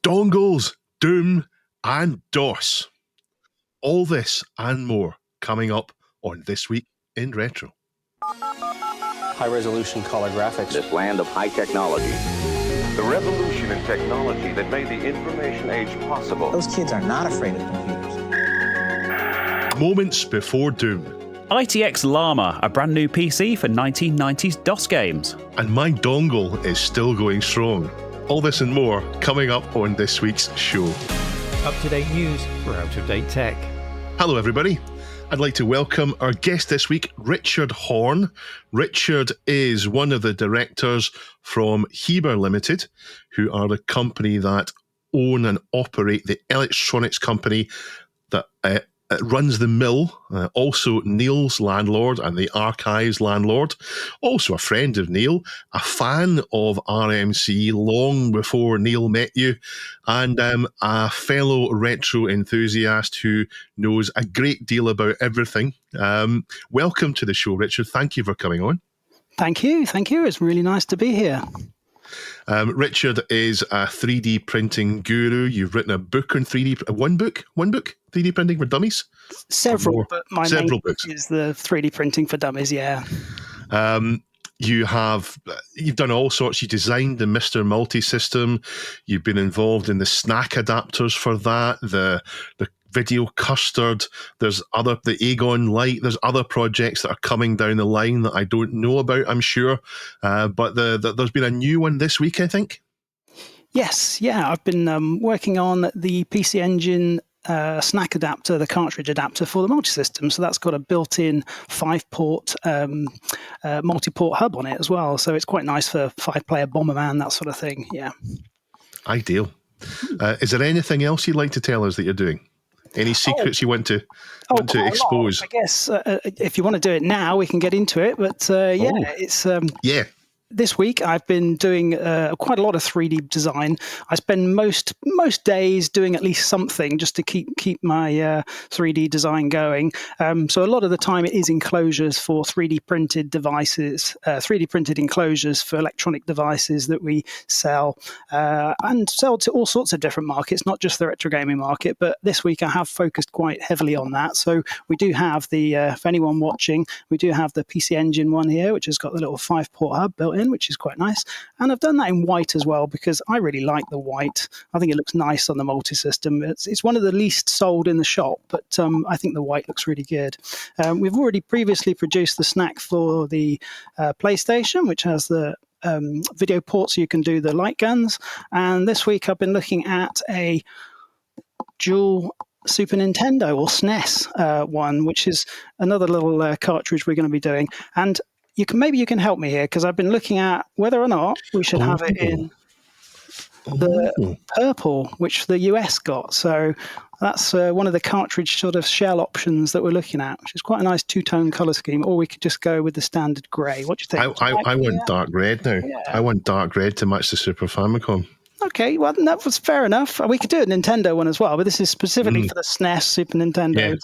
Dongles, Doom, and DOS. All this and more coming up on This Week in Retro. High-resolution color graphics. This land of high technology. The revolution in technology that made the information age possible. Those kids are not afraid of computers. Moments before Doom. ITX Llama, a brand new PC for 1990s DOS games. And my dongle is still going strong. All this and more coming up on this week's show. Up-to-date news for out-of-date tech. Hello, everybody. I'd like to welcome our guest this week, Richard Horn. Richard is one of the directors from Heber Ltd, who are the company that own and operate the electronics company that runs the mill, also Neil's landlord and the archives landlord, also a friend of Neil, a fan of RMC long before Neil met you, and a fellow retro enthusiast who knows a great deal about everything. Welcome to the show, Richard. Thank you for coming on. Thank you. It's really nice to be here. Richard is a 3D printing guru. You've written a book on 3D, one book, 3D printing for dummies? Several, but my main book books is the 3D printing for dummies, yeah. You've done all sorts. You designed the Mr. Multi-System. You've been involved in the snack adapters for that, the video custard. There's the Aegon Light. There's other projects that are coming down the line that I don't know about, I'm sure. But there's been a new one this week, I think. Yes, yeah. I've been working on the PC Engine snack adapter, the cartridge adapter for the multi-system. So that's got a built-in 5-port multi-port hub on it as well. So it's quite nice for 5-player Bomberman, that sort of thing. Yeah. Ideal. Is there anything else you'd like to tell us that you're doing? Any secrets you want to expose? I guess if you want to do it now, we can get into it. But it's This week, I've been doing quite a lot of 3D design. I spend most days doing at least something just to keep my 3D design going. So a lot of the time, it is enclosures for 3D printed devices, 3D printed enclosures for electronic devices that we sell and sell to all sorts of different markets, not just the retro gaming market. But this week, I have focused quite heavily on that. So we do have for anyone watching, we do have the PC Engine one here, which has got the little 5-port hub built in, which is quite nice. And I've done that in white as well because I really like the white. I think it looks nice on the multi-system. It's one of the least sold in the shop, but I think the white looks really good. We've already previously produced the snack for the PlayStation, which has the video port so you can do the light guns. And this week I've been looking at a dual Super Nintendo or SNES one, which is another little cartridge we're going to be doing. And maybe you can help me here because I've been looking at whether or not we should have it in the purple, which the US got. So that's one of the cartridge sort of shell options that we're looking at, which is quite a nice 2-tone color scheme. Or we could just go with the standard grey. What do you think? I want dark red now. Yeah. I want dark red to match the Super Famicom. Okay, well, that was fair enough. We could do a Nintendo one as well, but this is specifically for the SNES, Super Nintendo,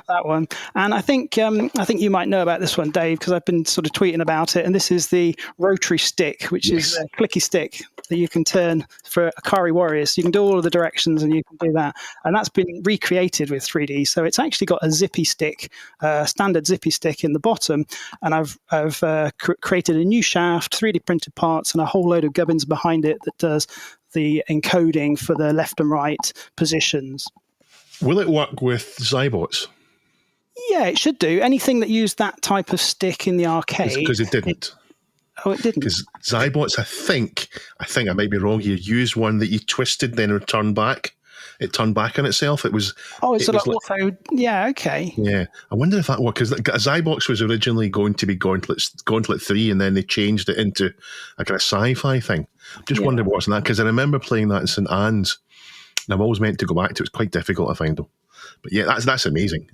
that one. And I think you might know about this one, Dave, because I've been sort of tweeting about it. And this is the rotary stick, which is a clicky stick that you can turn for Akari Warriors. You can do all of the directions, and you can do that. And that's been recreated with 3D. So it's actually got a zippy stick, standard zippy stick in the bottom. And I've created a new shaft, 3D printed parts, and a whole load of gubbins behind it that does the encoding for the left and right positions. Will it work with Zybots? Yeah, it should do. Anything that used that type of stick in the arcade. Because it didn't. It didn't? Because Zybots, I think I might be wrong here, used one that you twisted, then returned back. It turned back on itself. It was. Oh, it's like auto. Yeah, okay. Yeah, I wonder if that worked because Zybox was originally going to be Gauntlet 3, and then they changed it into a kind of sci-fi thing. Just wondered what's in that because I remember playing that in St Anne's, and I've always meant to go back to it. It's quite difficult to find them. But yeah, that's amazing.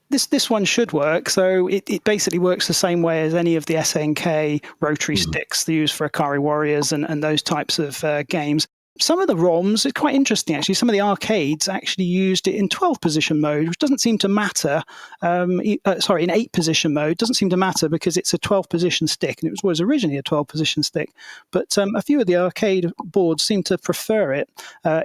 This one should work. So it basically works the same way as any of the SNK rotary sticks they use for Akari Warriors and those types of games. some of the ROMs, it's quite interesting actually. Some of the arcades actually used it in 12 position mode, which doesn't seem to matter. In 8 position mode, doesn't seem to matter because it's a 12 position stick, and it was originally a 12 position stick. But a few of the arcade boards seem to prefer it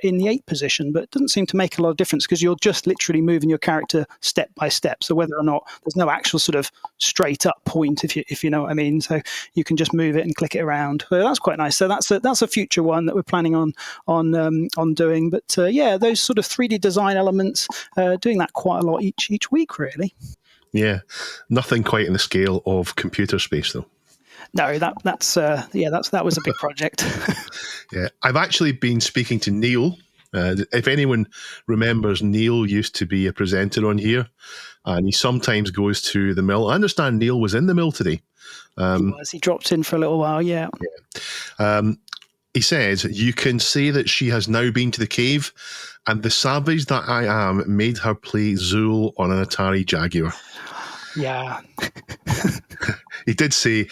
in the 8 position, but it doesn't seem to make a lot of difference because you're just literally moving your character step by step. So whether or not there's no actual sort of straight up point, if you know what I mean. So you can just move it and click it around. So that's quite nice. So that's a future one that we're planning on doing. But those sort of 3D design elements, doing that quite a lot each week, really. Yeah, nothing quite in the scale of Computer Space, though. No, that was a big project. Yeah, I've actually been speaking to Neil. If anyone remembers, Neil used to be a presenter on here, and he sometimes goes to the mill. I understand Neil was in the mill today. He dropped in for a little while, yeah. He says, you can say that she has now been to the cave, and the savage that I am made her play Zool on an Atari Jaguar. Yeah. He did say,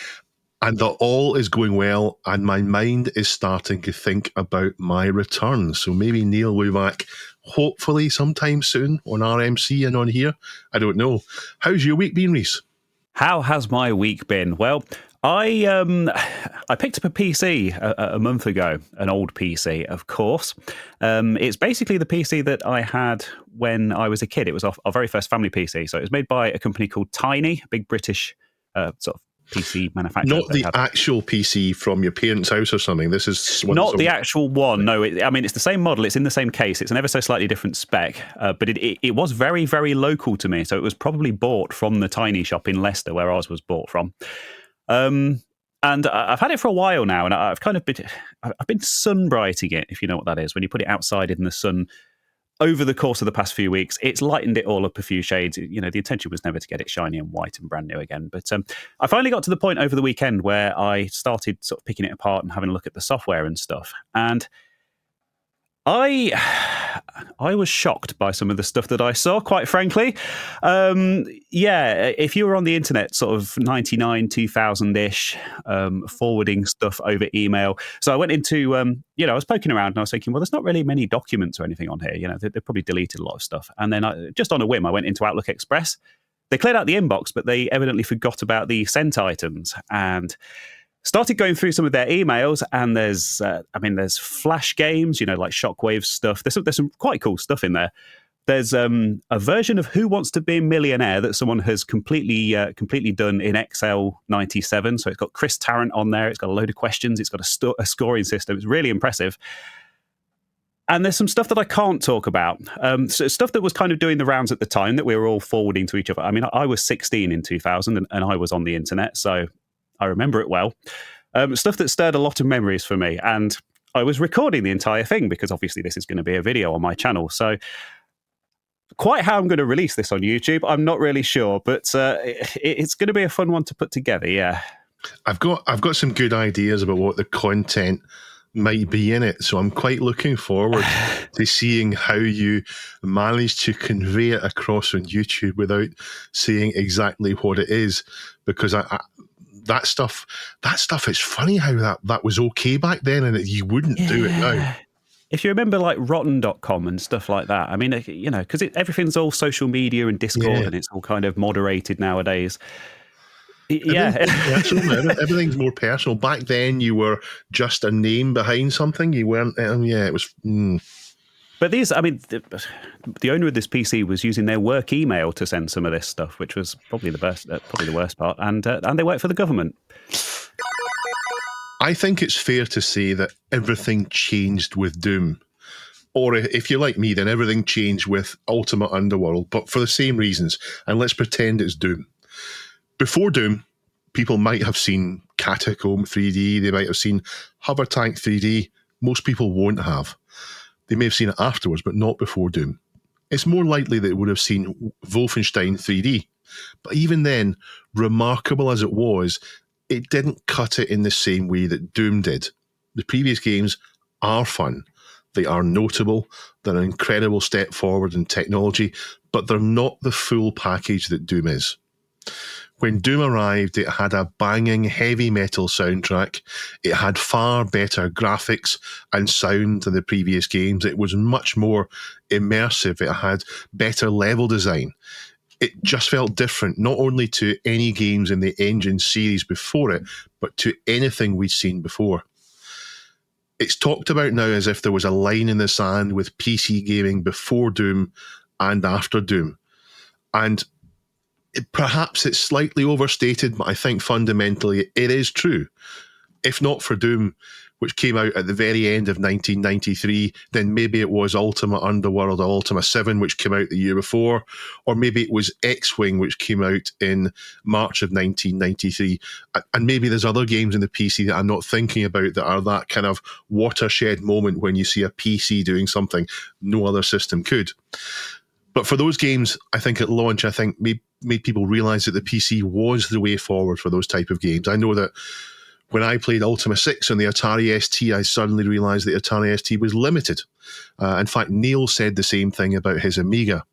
and that all is going well, and my mind is starting to think about my return. So maybe Neil will be back, hopefully sometime soon on RMC and on here. I don't know. How's your week been, Rhys? How has my week been? Well, I picked up a PC a month ago, an old PC, of course. It's basically the PC that I had when I was a kid. It was our very first family PC. So it was made by a company called Tiny, a big British sort of PC manufacturer. Not the actual PC from your parents' house or something. This is not the actual one. No, it's the same model. It's in the same case. It's an ever so slightly different spec, but it was very, very local to me. So it was probably bought from the Tiny shop in Leicester, where ours was bought from. And I've had it for a while now, and I've been sunbrighting it, if you know what that is. When you put it outside in the sun over the course of the past few weeks, it's lightened it all up a few shades. You know, the intention was never to get it shiny and white and brand new again. But I finally got to the point over the weekend where I started sort of picking it apart and having a look at the software and stuff. And I was shocked by some of the stuff that I saw, quite frankly. If you were on the internet, sort of 99, 2000-ish, forwarding stuff over email. So I went into, I was poking around and I was thinking, well, there's not really many documents or anything on here. You know, they probably deleted a lot of stuff. And then just on a whim, I went into Outlook Express. They cleared out the inbox, but they evidently forgot about the sent items. And started going through some of their emails, and there's Flash games, like Shockwave stuff. There's some quite cool stuff in there. There's a version of Who Wants to Be a Millionaire that someone has completely done in Excel 97. So it's got Chris Tarrant on there. It's got a load of questions. It's got a scoring system. It's really impressive. And there's some stuff that I can't talk about. So stuff that was kind of doing the rounds at the time that we were all forwarding to each other. I mean, I was 16 in 2000 and I was on the internet, so I remember it well. Stuff that stirred a lot of memories for me. And I was recording the entire thing because obviously this is going to be a video on my channel. So quite how I'm going to release this on YouTube, I'm not really sure, but it's going to be a fun one to put together, yeah. I've got some good ideas about what the content might be in it. So I'm quite looking forward to seeing how you manage to convey it across on YouTube without saying exactly what it is, because that stuff is funny how that was okay back then and you wouldn't do it now. If you remember like rotten.com and stuff like that, I mean, because everything's all social media and Discord and it's all kind of moderated nowadays. Everything's more personal. Back then you were just a name behind something. You weren't, it was... But these, I mean, the owner of this PC was using their work email to send some of this stuff, which was probably the worst part. And they work for the government. I think it's fair to say that everything changed with Doom. Or if you're like me, then everything changed with Ultimate Underworld, but for the same reasons. And let's pretend it's Doom. Before Doom, people might have seen Catacomb 3D. They might have seen Hover Tank 3D. Most people won't have. They may have seen it afterwards, but not before Doom. It's more likely that they would have seen Wolfenstein 3D. But even then, remarkable as it was, it didn't cut it in the same way that Doom did. The previous games are fun. They are notable. They're an incredible step forward in technology, but they're not the full package that Doom is. When Doom arrived, it had a banging heavy metal soundtrack. It had far better graphics and sound than the previous games. It was much more immersive. It had better level design. It just felt different, not only to any games in the Engine series before it, but to anything we'd seen before. It's talked about now as if there was a line in the sand with PC gaming before Doom and after Doom. And perhaps it's slightly overstated, but I think fundamentally it is true. If not for Doom, which came out at the very end of 1993, then maybe it was Ultima Underworld or Ultima 7, which came out the year before, or maybe it was X-Wing, which came out in March of 1993. And maybe there's other games in the PC that I'm not thinking about that are that kind of watershed moment when you see a PC doing something no other system could. But for those games, I think at launch, made people realise that the PC was the way forward for those type of games. I know that when I played Ultima 6 on the Atari ST, I suddenly realised the Atari ST was limited. In fact, Neil said the same thing about his Amiga.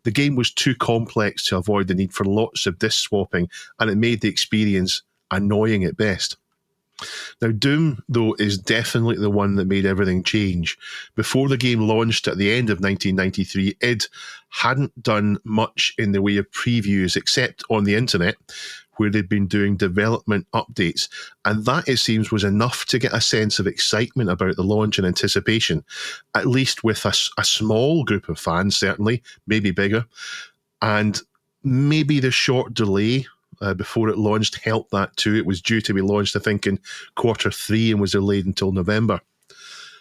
The game was too complex to avoid the need for lots of disk swapping, and it made the experience annoying at best. Now, Doom, though, is definitely the one that made everything change. Before the game launched at the end of 1993, id hadn't done much in the way of previews, except on the internet, where they'd been doing development updates. And that, it seems, was enough to get a sense of excitement about the launch and anticipation, at least with a small group of fans, certainly, maybe bigger. And maybe the short delay before it launched helped that too. It was due to be launched, I think, in Q3 and was delayed until November.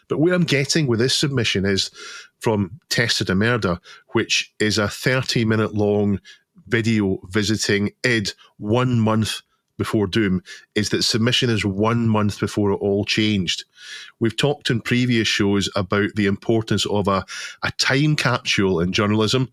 But where I'm getting with this submission is from Tested to Murder, which is a 30-minute long video visiting id 1 month before Doom, is that submission is 1 month before it all changed. We've talked in previous shows about the importance of a time capsule in journalism,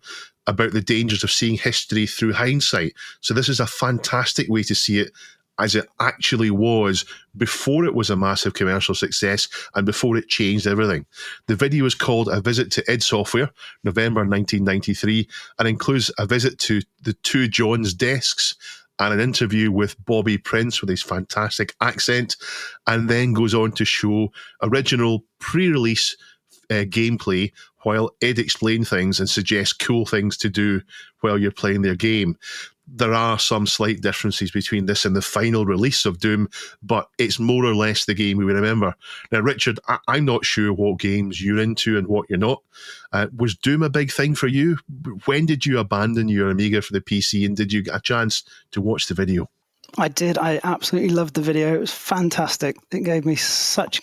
about the dangers of seeing history through hindsight. So this is a fantastic way to see it as it actually was before it was a massive commercial success and before it changed everything. The video is called A Visit to id Software, November 1993, and includes a visit to the two Johns' desks and an interview with Bobby Prince with his fantastic accent, and then goes on to show original pre-release gameplay while id explain things and suggest cool things to do while you're playing their game. There are some slight differences between this and the final release of Doom, but it's more or less the game we remember. Now, Richard, I'm not sure what games you're into and what you're not. Was Doom a big thing for you? When did you abandon your Amiga for the PC, and did you get a chance to watch the video? I did. I absolutely loved the video. It was fantastic. It gave me such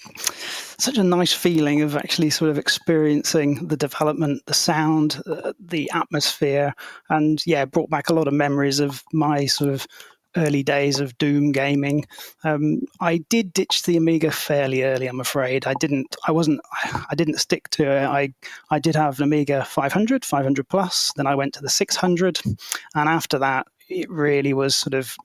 a nice feeling of actually sort of experiencing the development, the sound, the atmosphere, and yeah, it brought back a lot of memories of my sort of early days of Doom gaming. I did ditch the Amiga fairly early, I'm afraid. I didn't stick to it. I did have an Amiga 500 plus, then I went to the 600, and after that, it really was sort of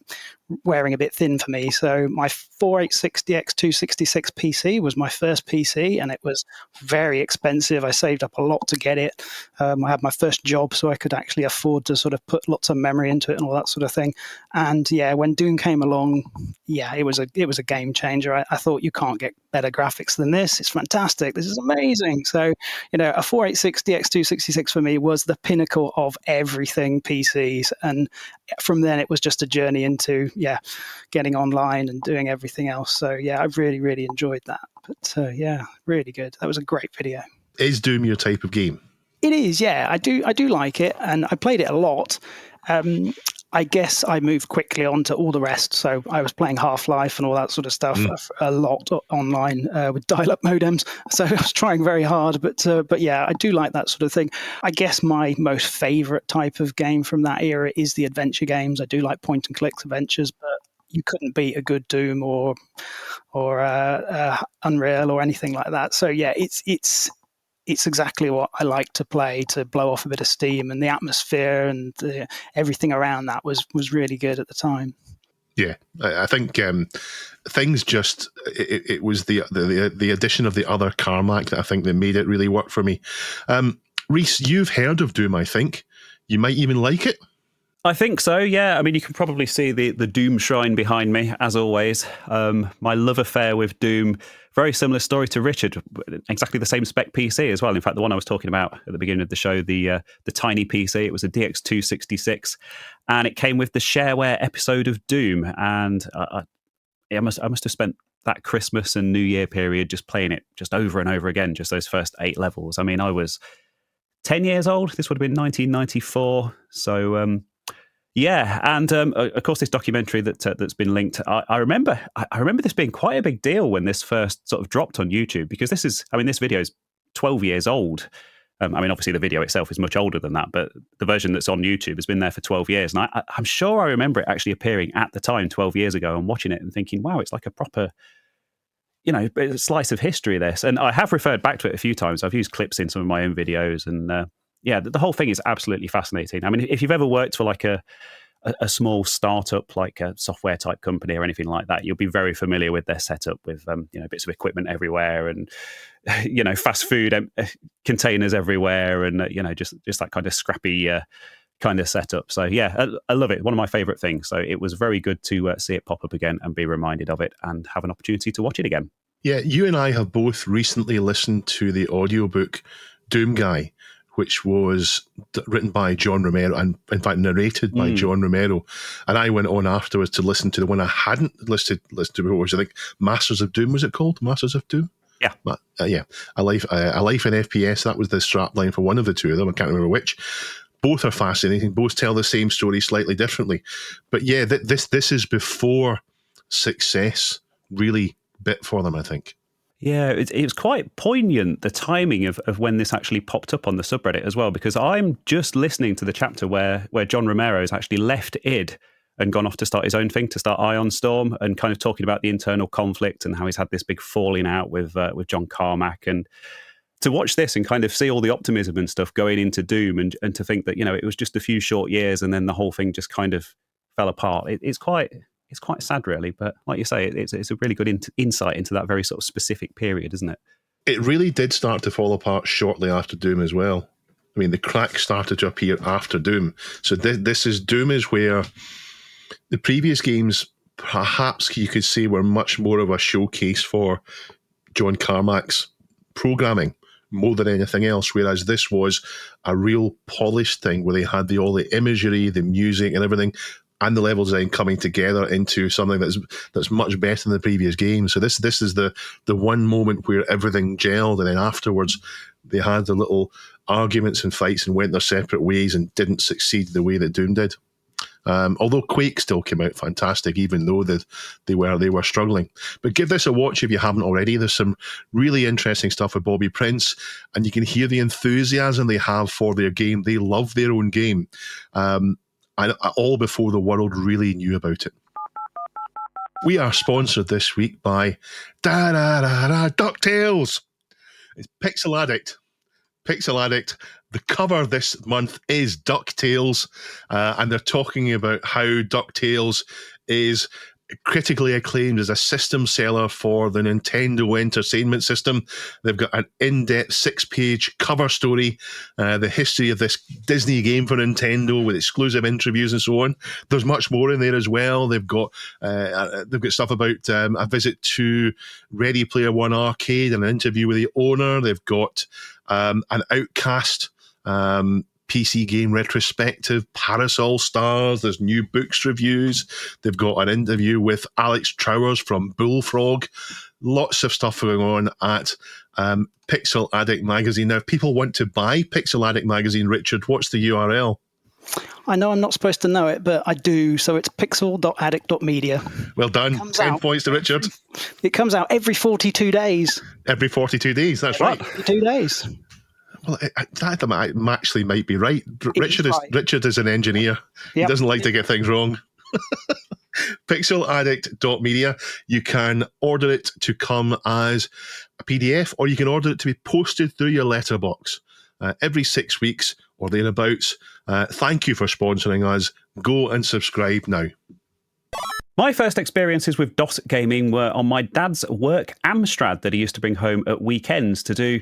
wearing a bit thin for me. So my 4860X266 PC was my first PC, and it was very expensive. I saved up a lot to get it. I had my first job, so I could actually afford to sort of put lots of memory into it and all that sort of thing. And yeah, when Doom came along, yeah, it was a game changer. I thought, you can't get better graphics than this. It's fantastic. This is amazing. So, a 4860X266 for me was the pinnacle of everything PCs. And from then it was just a journey into, getting online and doing everything else. So yeah, I've really, really enjoyed that. But yeah, really good. That was a great video. Is Doom your type of game? It is, yeah. I do like it, and I played it a lot. I guess I moved quickly on to all the rest. So I was playing Half-Life and all that sort of stuff a lot online with dial-up modems. So I was trying very hard, but yeah, I do like that sort of thing. I guess my most favorite type of game from that era is the adventure games. I do like point-and-click adventures, but you couldn't beat a good Doom or Unreal or anything like that. So yeah, it's exactly what I like to play, to blow off a bit of steam, and the atmosphere and everything around that was really good at the time. Yeah, I think things just it was the addition of the other Carmack that I think that made it really work for me. Rhys, you've heard of Doom, I think. You might even like it. I think so, yeah. I mean, you can probably see the Doom shrine behind me, as always. My love affair with Doom, very similar story to Richard. Exactly the same spec PC as well. In fact, the one I was talking about at the beginning of the show, the tiny PC, it was a DX266, and it came with the shareware episode of Doom. And I must have spent that Christmas and New Year period just playing it just over and over again, just those first 8 levels. I mean, I was 10 years old. This would have been 1994. So, yeah, and of course, this documentary that's been linked. I remember this being quite a big deal when this first sort of dropped on YouTube, because this video is 12 years old. I mean, obviously, the video itself is much older than that, but the version that's on YouTube has been there for 12 years. And I'm sure I remember it actually appearing at the time, 12 years ago, and watching it and thinking, wow, it's like a proper, slice of history, this. And I have referred back to it a few times. I've used clips in some of my own videos. And the whole thing is absolutely fascinating. I mean, if you've ever worked for like a small startup, like a software type company or anything like that, you'll be very familiar with their setup with, bits of equipment everywhere and, fast food containers everywhere and, just that kind of scrappy kind of setup. So, yeah, I love it. One of my favorite things. So it was very good to see it pop up again and be reminded of it and have an opportunity to watch it again. Yeah, you and I have both recently listened to the audiobook Doom Guy, which was written by John Romero and, in fact, narrated by John Romero. And I went on afterwards to listen to the one I hadn't listened to before, which I think Masters of Doom, was it called? Masters of Doom? Yeah. Yeah. A Life in FPS, that was the strapline for one of the two of them. I can't remember which. Both are fascinating. Both tell the same story slightly differently. But yeah, this is before success really bit for them, I think. Yeah, it was quite poignant, the timing of when this actually popped up on the subreddit as well, because I'm just listening to the chapter where John Romero has actually left id and gone off to start his own thing, to start Ion Storm, and kind of talking about the internal conflict and how he's had this big falling out with John Carmack. And to watch this and kind of see all the optimism and stuff going into Doom, and to think that, it was just a few short years and then the whole thing just kind of fell apart. It's quite sad, really. But like you say, it's a really good insight into that very sort of specific period, isn't it? It really did start to fall apart shortly after Doom as well. I mean, the cracks started to appear after Doom. So Doom is where the previous games, perhaps you could say, were much more of a showcase for John Carmack's programming more than anything else, whereas this was a real polished thing where they had all the imagery, the music and everything, and the level design coming together into something that's much better than the previous game. So this is the one moment where everything gelled, and then afterwards they had the little arguments and fights and went their separate ways and didn't succeed the way that Doom did. Although Quake still came out fantastic, even though they were struggling. But give this a watch if you haven't already. There's some really interesting stuff with Bobby Prince, and you can hear the enthusiasm they have for their game. They love their own game, and all before the world really knew about it. We are sponsored this week by DuckTales. It's Pixel Addict. The cover this month is DuckTales, and they're talking about how DuckTales is critically acclaimed as a system seller for the Nintendo Entertainment System. They've got an in-depth 6-page cover story, the history of this Disney game for Nintendo with exclusive interviews and so on. There's much more in there as well. They've got stuff about a visit to Ready Player One arcade and an interview with the owner. They've got an Outcast PC game retrospective, Paris All Stars. There's new books reviews. They've got an interview with Alex Trowers from Bullfrog. Lots of stuff going on at Pixel Addict magazine. Now, if people want to buy Pixel Addict magazine, Richard, what's the URL? I know I'm not supposed to know it, but I do. So it's pixel.addict.media. Well done. 10 points to Richard. It comes out every 42 days. Every 42 days, that's right. 42 days. Well, that actually might be right. Richard is an engineer. Yep. He doesn't like to get things wrong. Pixeladdict.media. You can order it to come as a PDF, or you can order it to be posted through your letterbox every 6 weeks or thereabouts. Thank you for sponsoring us. Go and subscribe now. My first experiences with DOS gaming were on my dad's work Amstrad that he used to bring home at weekends to do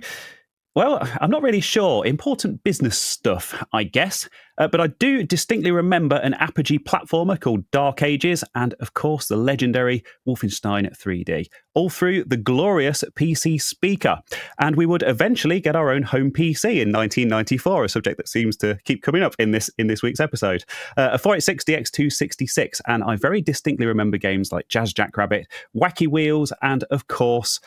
Well, I'm not really sure. Important business stuff, I guess. But I do distinctly remember an Apogee platformer called Dark Ages and, of course, the legendary Wolfenstein 3D, all through the glorious PC speaker. And we would eventually get our own home PC in 1994, a subject that seems to keep coming up in this week's episode. A 486 DX266, and I very distinctly remember games like Jazz Jackrabbit, Wacky Wheels, and, of course,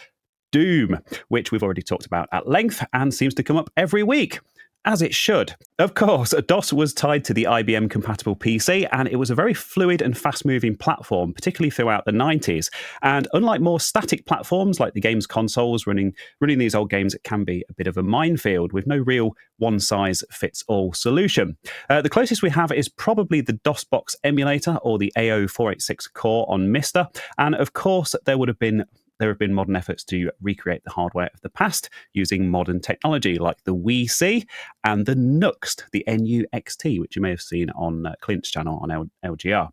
Doom, which we've already talked about at length and seems to come up every week. As it should. Of course, DOS was tied to the IBM-compatible PC, and it was a very fluid and fast-moving platform, particularly throughout the 90s. And unlike more static platforms like the game's consoles, running these old games, it can be a bit of a minefield with no real one-size-fits-all solution. The closest we have is probably the DOSBox emulator or the AO486 core on Mister. And of course, there have been modern efforts to recreate the hardware of the past using modern technology like the Wii-C and the Nuxt, the NUXT, which you may have seen on Clint's channel on LGR.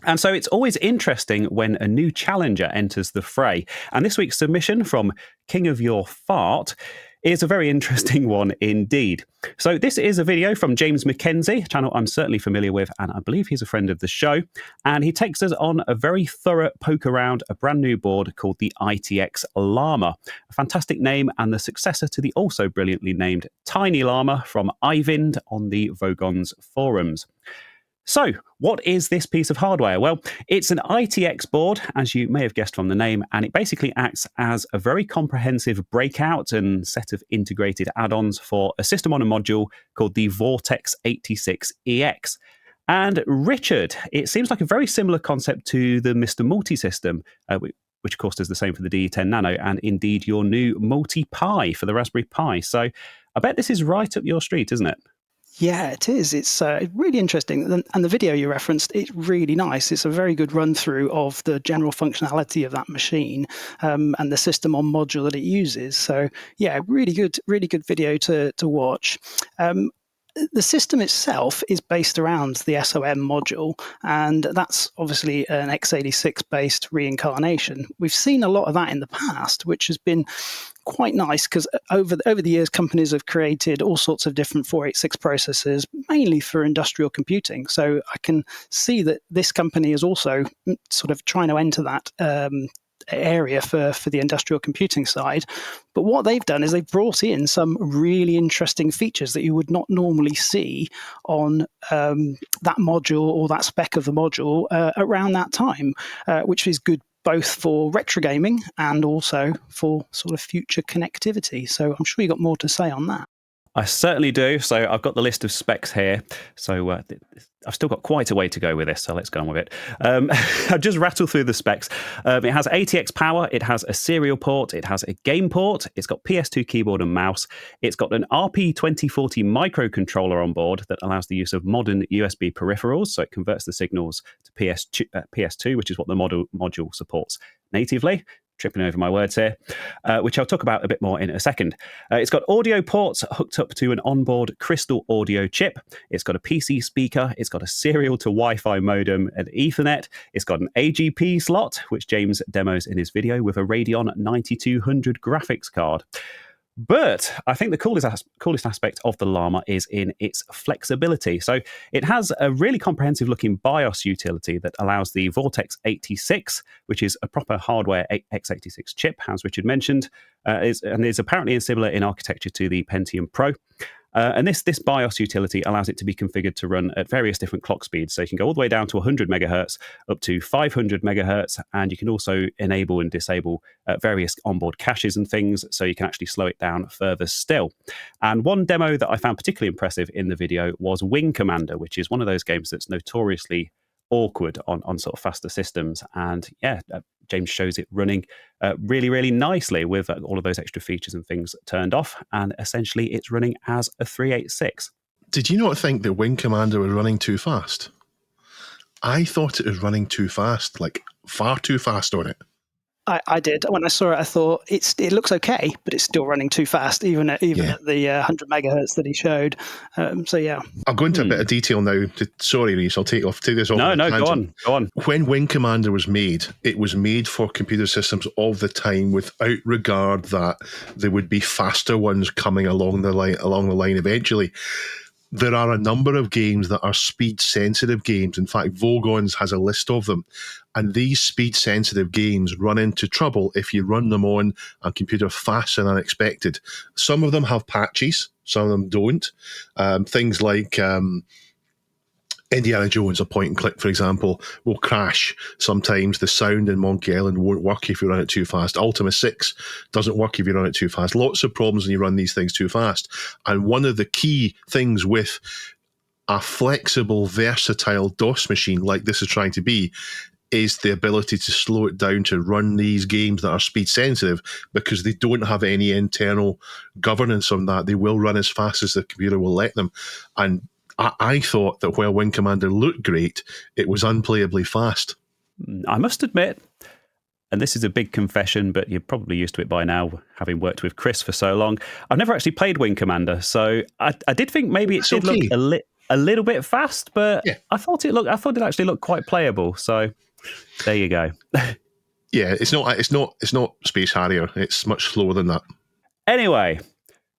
And so it's always interesting when a new challenger enters the fray. And this week's submission from King of Your Fart is a very interesting one indeed. So this is a video from James McKenzie, a channel I'm certainly familiar with, and I believe he's a friend of the show. And he takes us on a very thorough poke around a brand new board called the ITX Llama, a fantastic name and the successor to the also brilliantly named Tiny Llama from Eyvind on the Vogons forums. So, what is this piece of hardware? Well, it's an ITX board, as you may have guessed from the name, and it basically acts as a very comprehensive breakout and set of integrated add-ons for a system on a module called the Vortex 86EX. And Richard, it seems like a very similar concept to the Mr. Multi-system, which of course does the same for the DE10 Nano, and indeed your new Multi-Pi for the Raspberry Pi. So, I bet this is right up your street, isn't it? Yeah, it is. It's really interesting. And the video you referenced, it's really nice. It's a very good run through of the general functionality of that machine and the system on module that it uses. So yeah, really good video to watch. The system itself is based around the SOM module, and that's obviously an x86-based reincarnation. We've seen a lot of that in the past, which has been quite nice because over the years, companies have created all sorts of different 486 processors, mainly for industrial computing. So I can see that this company is also sort of trying to enter that area for the industrial computing side. But what they've done is they've brought in some really interesting features that you would not normally see on that module or that spec of the module around that time, which is good both for retro gaming and also for sort of future connectivity. So I'm sure you got more to say on that. I certainly do. So I've got the list of specs here. So I've still got quite a way to go with this, so let's go on with it. I'll just rattle through the specs. It has ATX power, it has a serial port, it has a game port, it's got PS2 keyboard and mouse, it's got an RP2040 microcontroller on board that allows the use of modern USB peripherals, so it converts the signals to PS2, which is what the module supports natively. Tripping over my words here, which I'll talk about a bit more in a second. It's got audio ports hooked up to an onboard crystal audio chip. It's got a PC speaker. It's got a serial to Wi-Fi modem and Ethernet. It's got an AGP slot, which James demos in his video, with a Radeon 9200 graphics card. But I think the coolest aspect of the Llama is in its flexibility. So it has a really comprehensive looking BIOS utility that allows the Vortex 86, which is a proper hardware x86 chip, as Richard mentioned, and is apparently similar in architecture to the Pentium Pro. And this BIOS utility allows it to be configured to run at various different clock speeds. So you can go all the way down to 100 megahertz up to 500 megahertz. And you can also enable and disable various onboard caches and things. So you can actually slow it down further still. And one demo that I found particularly impressive in the video was Wing Commander, which is one of those games that's notoriously awkward on sort of faster systems. And yeah, James shows it running really, really nicely with all of those extra features and things turned off. And essentially it's running as a 386. Did you not think that Wing Commander was running too fast? I thought it was running too fast, like far too fast on it. I did. When I saw it, I thought it looks okay, but it's still running too fast, even at the 100 megahertz that he showed. So yeah, I'll go into a bit of detail now. Sorry, Reese, I'll take this off. No, go on. When Wing Commander was made, it was made for computer systems of the time, without regard that there would be faster ones coming along the line eventually. There are a number of games that are speed-sensitive games. In fact, Vogons has a list of them. And these speed-sensitive games run into trouble if you run them on a computer fast and unexpected. Some of them have patches. Some of them don't. Things like Indiana Jones, a point and click, for example, will crash. Sometimes the sound in Monkey Island won't work if you run it too fast. Ultima 6 doesn't work if you run it too fast. Lots of problems when you run these things too fast. And one of the key things with a flexible, versatile DOS machine like this is trying to be is the ability to slow it down to run these games that are speed sensitive, because they don't have any internal governance on that. They will run as fast as the computer will let them. And I thought that while Wing Commander looked great, it was unplayably fast. I must admit, and this is a big confession, but you're probably used to it by now, having worked with Chris for so long. I've never actually played Wing Commander, so I did think maybe it did look a little bit fast, but I thought it actually looked quite playable. So there you go. Yeah, it's not Space Harrier. It's much slower than that. Anyway.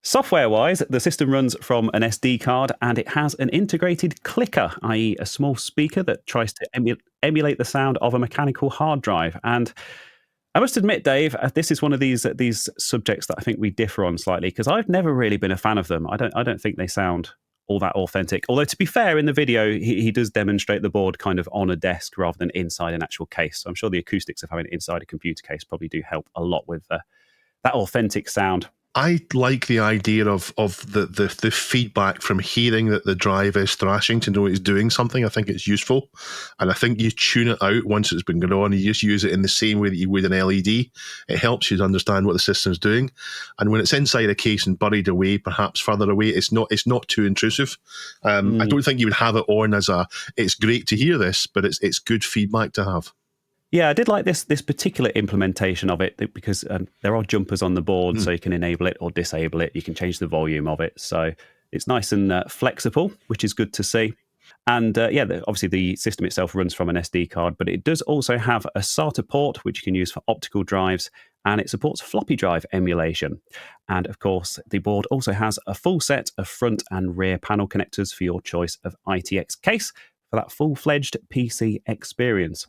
Software-wise, the system runs from an SD card, and it has an integrated clicker, i.e. a small speaker that tries to emulate the sound of a mechanical hard drive. And I must admit, Dave, this is one of these subjects that I think we differ on slightly, because I've never really been a fan of them. I don't think they sound all that authentic. Although, to be fair, in the video, he does demonstrate the board kind of on a desk rather than inside an actual case. So I'm sure the acoustics of having it inside a computer case probably do help a lot with that authentic sound. I like the idea of the feedback from hearing that the drive is thrashing to know it's doing something. I think it's useful. And I think you tune it out once it's been going on. You just use it in the same way that you would an LED. It helps you to understand what the system's doing. And when it's inside a case and buried away, perhaps further away, it's not too intrusive. I don't think you would have it on as it's great to hear this, but it's good feedback to have. Yeah, I did like this particular implementation of it because there are jumpers on the board, so you can enable it or disable it. You can change the volume of it. So it's nice and flexible, which is good to see. And obviously the system itself runs from an SD card, but it does also have a SATA port, which you can use for optical drives, and it supports floppy drive emulation. And of course, the board also has a full set of front and rear panel connectors for your choice of ITX case for that full-fledged PC experience.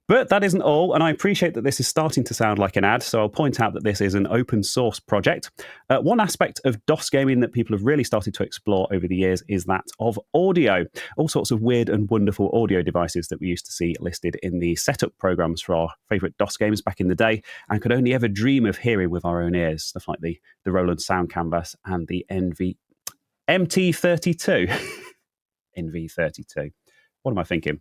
But that isn't all, and I appreciate that this is starting to sound like an ad, so I'll point out that this is an open source project. One aspect of DOS gaming that people have really started to explore over the years is that of audio. All sorts of weird and wonderful audio devices that we used to see listed in the setup programs for our favourite DOS games back in the day, and could only ever dream of hearing with our own ears. Stuff like the Roland Sound Canvas and the MT32. NV32. What am I thinking?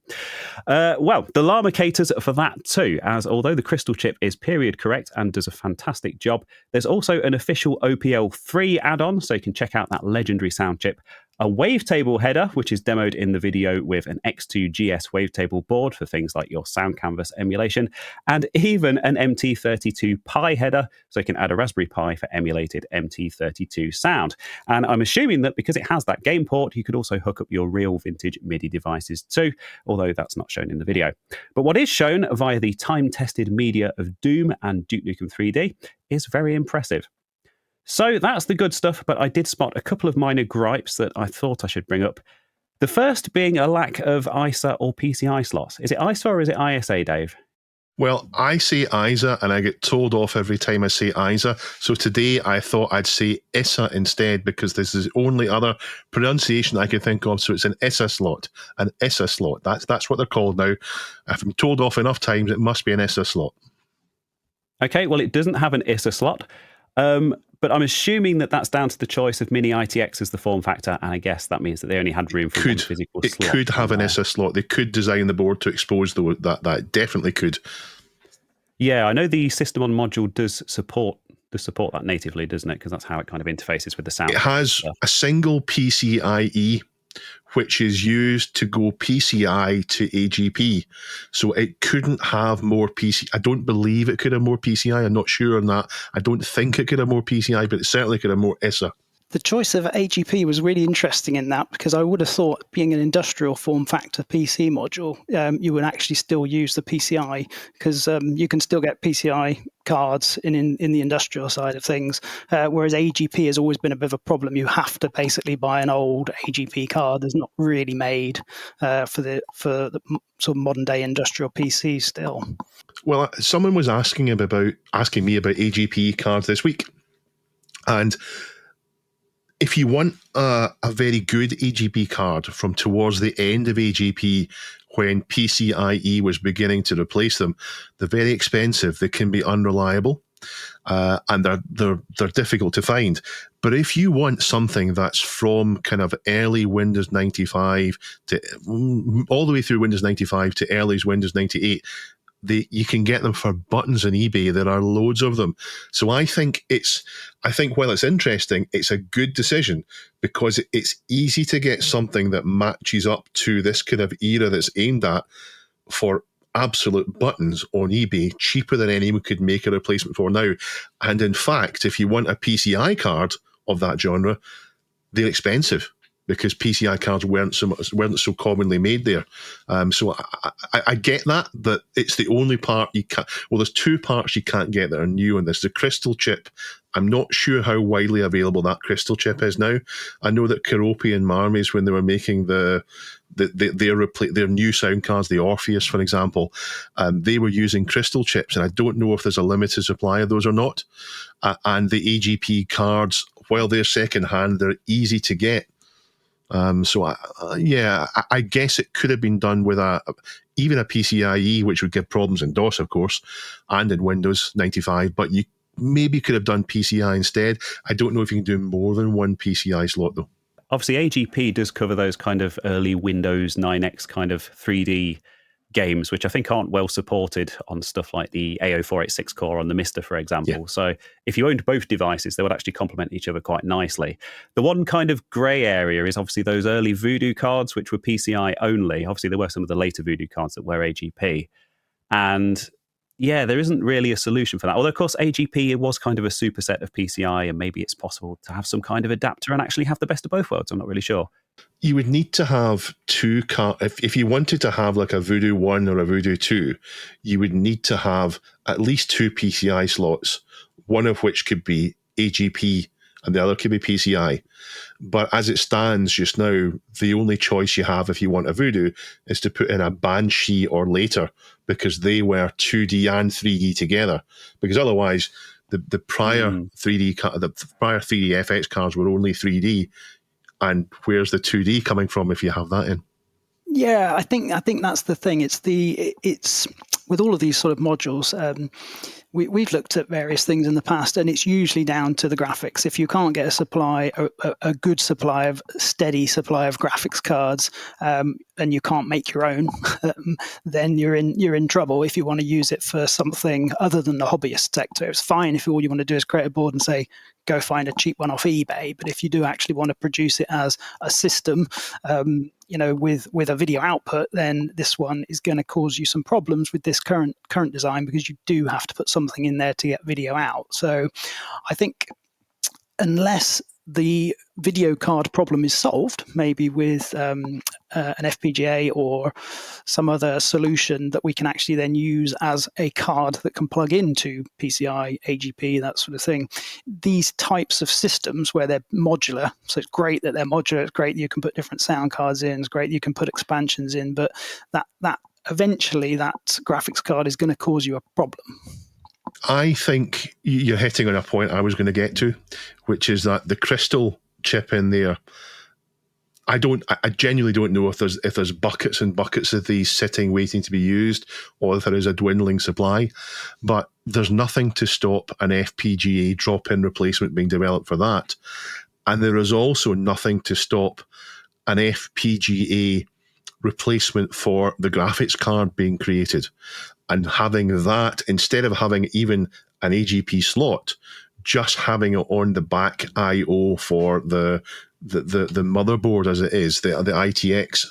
Well, the Llama caters for that too, as although the crystal chip is period correct and does a fantastic job, there's also an official OPL3 add-on, so you can check out that legendary sound chip. A wavetable header, which is demoed in the video with an X2GS wavetable board for things like your Sound Canvas emulation, and even an MT32 Pi header, so you can add a Raspberry Pi for emulated MT32 sound. And I'm assuming that because it has that game port, you could also hook up your real vintage MIDI devices too, although that's not shown in the video. But what is shown via the time-tested media of Doom and Duke Nukem 3D is very impressive. So that's the good stuff, but I did spot a couple of minor gripes that I thought I should bring up. The first being a lack of ISA or PCI slots. Is it ISA or is it ISA, Dave? Well, I say ISA and I get told off every time I say ISA. So today I thought I'd say ISA instead because this is the only other pronunciation I can think of. So it's an ISA slot. An ISA slot. That's what they're called now. I've been told off enough times, it must be an ISA slot. Okay, well, it doesn't have an ISA slot. But I'm assuming that that's down to the choice of Mini ITX as the form factor, and I guess that means that they only had room for one physical slot. It could have an ISA slot. They could design the board to expose that definitely could. Yeah, I know the system on module does support that natively, doesn't it? Because that's how it kind of interfaces with the sound. It has a single PCIe, which is used to go PCI to AGP. So it couldn't have more PCI. I don't believe it could have more PCI. I'm not sure on that. I don't think it could have more PCI, but it certainly could have more ISA. The choice of AGP was really interesting in that, because I would have thought, being an industrial form factor PC module, you would actually still use the PCI, because you can still get PCI cards in the industrial side of things, whereas AGP has always been a bit of a problem. You have to basically buy an old AGP card that's not really made for the sort of modern day industrial PC still. Well, someone was asking me about AGP cards this week, and if you want a very good AGP card from towards the end of AGP, when PCIe was beginning to replace them, they're very expensive. They can be unreliable, and they're difficult to find. But if you want something that's from kind of early Windows 95 to all the way through Windows 95 to early Windows 98, you can get them for buttons on eBay. There are loads of them. So I think while it's interesting, it's a good decision, because it's easy to get something that matches up to this kind of era that's aimed at for absolute buttons on eBay, cheaper than anyone could make a replacement for now. And in fact, if you want a PCI card of that genre, they're expensive, because PCI cards weren't so commonly made there. So I get that it's the only part you can't. Well, there's two parts you can't get that are new on this. The crystal chip, I'm not sure how widely available that crystal chip is now. I know that Karopi and Marmies, when they were making their new sound cards, the Orpheus, for example, they were using crystal chips, and I don't know if there's a limited supply of those or not. And the AGP cards, while they're secondhand, they're easy to get. So I guess it could have been done with even a PCIe, which would give problems in DOS, of course, and in Windows 95, but you maybe could have done PCI instead. I don't know if you can do more than one PCI slot, though. Obviously, AGP does cover those kind of early Windows 9X kind of 3D games, which I think aren't well supported on stuff like the A0486 core on the Mister, for example. Yeah. So if you owned both devices, they would actually complement each other quite nicely. The one kind of grey area is obviously those early Voodoo cards, which were PCI only. Obviously, there were some of the later Voodoo cards that were AGP. And yeah, there isn't really a solution for that. Although, of course, AGP was kind of a superset of PCI, and maybe it's possible to have some kind of adapter and actually have the best of both worlds. I'm not really sure. You would need to have two cards. If you wanted to have like a Voodoo 1 or a Voodoo 2, you would need to have at least two PCI slots, one of which could be AGP and the other could be PCI. But as it stands just now, the only choice you have if you want a Voodoo is to put in a Banshee or later, because they were 2D and 3D together. Because otherwise, the prior 3D FX cards were only 3D. And where's the 2D coming from if you have that in? Yeah, I think that's the thing. It's with all of these sort of modules. We've looked at various things in the past, and it's usually down to the graphics. If you can't get a good supply of steady supply of graphics cards, and you can't make your own, then you're in trouble. If you want to use it for something other than the hobbyist sector, it's fine if all you want to do is create a board and say, go find a cheap one off eBay. But if you do actually want to produce it as a system, with a video output, then this one is going to cause you some problems with this current design, because you do have to put something in there to get video out. So I think unless the video card problem is solved, maybe with an FPGA or some other solution that we can actually then use as a card that can plug into PCI, AGP, that sort of thing. These types of systems where they're modular, so it's great that they're modular, it's great that you can put different sound cards in, it's great that you can put expansions in, but that eventually that graphics card is going to cause you a problem. I think you're hitting on a point I was going to get to, which is that the crystal chip in there, I genuinely don't know if there's buckets and buckets of these sitting waiting to be used, or if there is a dwindling supply. But there's nothing to stop an FPGA drop-in replacement being developed for that. And there is also nothing to stop an FPGA replacement for the graphics card being created. And having that, instead of having even an AGP slot, just having it on the back I/O for the the motherboard as it is, the ITX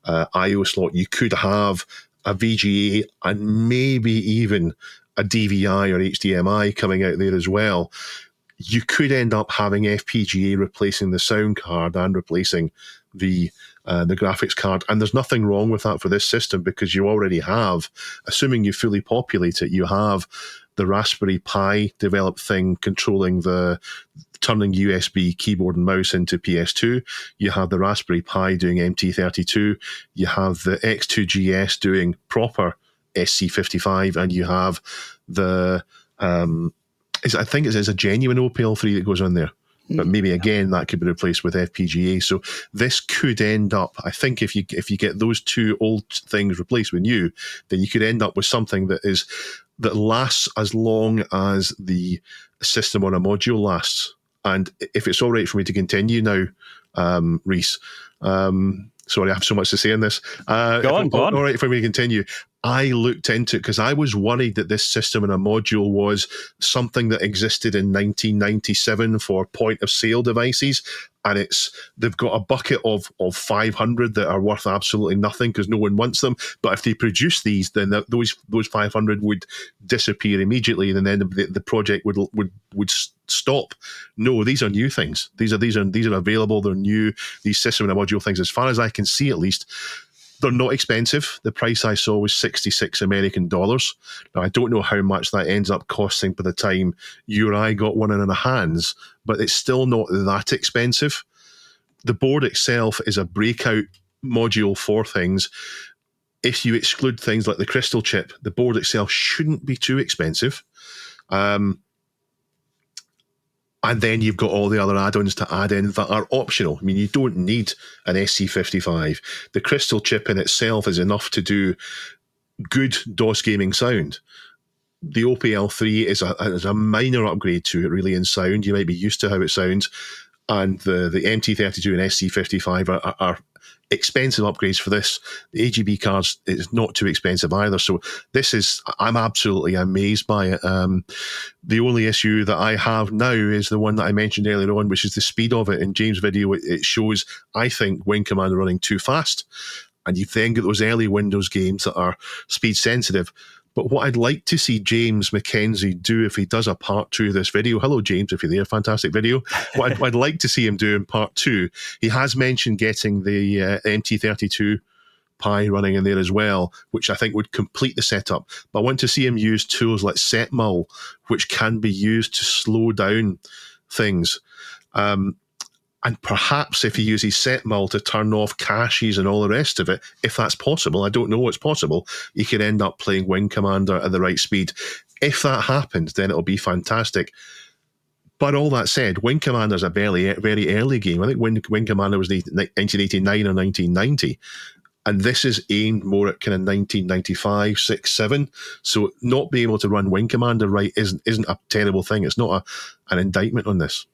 I/O slot, you could have a VGA and maybe even a DVI or HDMI coming out there as well. You could end up having FPGA replacing the sound card and replacing the graphics card, and there's nothing wrong with that for this system, because you already have, assuming you fully populate it, you have the Raspberry Pi developed thing controlling the turning USB keyboard and mouse into PS2. You have the Raspberry Pi doing MT32. You have the X2GS doing proper SC55, and you have the I think it's a genuine OPL3 that goes on there. But maybe again that could be replaced with FPGA. So this could end up, I think, if you get those two old things replaced with new, then you could end up with something that lasts as long as the system on a module lasts. And if it's all right for me to continue now, Reese. Sorry, I have so much to say on this. Go on. All right for me to continue. I looked into it because I was worried that this system in a module was something that existed in 1997 for point-of-sale devices, and they've got a bucket of 500 that are worth absolutely nothing because no one wants them. But if they produce these, then those 500 would disappear immediately, and then the project would stop. No, these are new things. These are available. They're new. These system in a module things, as far as I can see, at least. They're not expensive. The price I saw was $66 American. Now, I don't know how much that ends up costing by the time you or I got one in our hands, but it's still not that expensive. The board itself is a breakout module for things. If you exclude things like the crystal chip, the board itself shouldn't be too expensive. And then you've got all the other add-ons to add in that are optional. I mean, you don't need an SC55. The crystal chip in itself is enough to do good DOS gaming sound. The OPL3 is a minor upgrade to it, really, in sound. You might be used to how it sounds. And the MT32 and SC55 are expensive upgrades for this. The AGB cards is not too expensive either. So I'm absolutely amazed by it. The only issue that I have now is the one that I mentioned earlier on, which is the speed of it. In James' video, it shows, I think, Wing Commander running too fast. And you then get those early Windows games that are speed sensitive. But what I'd like to see James McKenzie do if he does a part 2 of this video, hello James, if you're there, fantastic video. What I'd like to see him do in part 2, he has mentioned getting the MT32 Pi running in there as well, which I think would complete the setup. But I want to see him use tools like setmul, which can be used to slow down things. And perhaps if he uses setmul to turn off caches and all the rest of it, if that's possible, I don't know what's possible, you could end up playing Wing Commander at the right speed. If that happens, then it'll be fantastic. But all that said, Wing Commander is a very, very early game. I think Wing Commander was 1989 or 1990. And this is aimed more at kind of 1995, 6, 7. So not being able to run Wing Commander right isn't a terrible thing. It's not an indictment on this.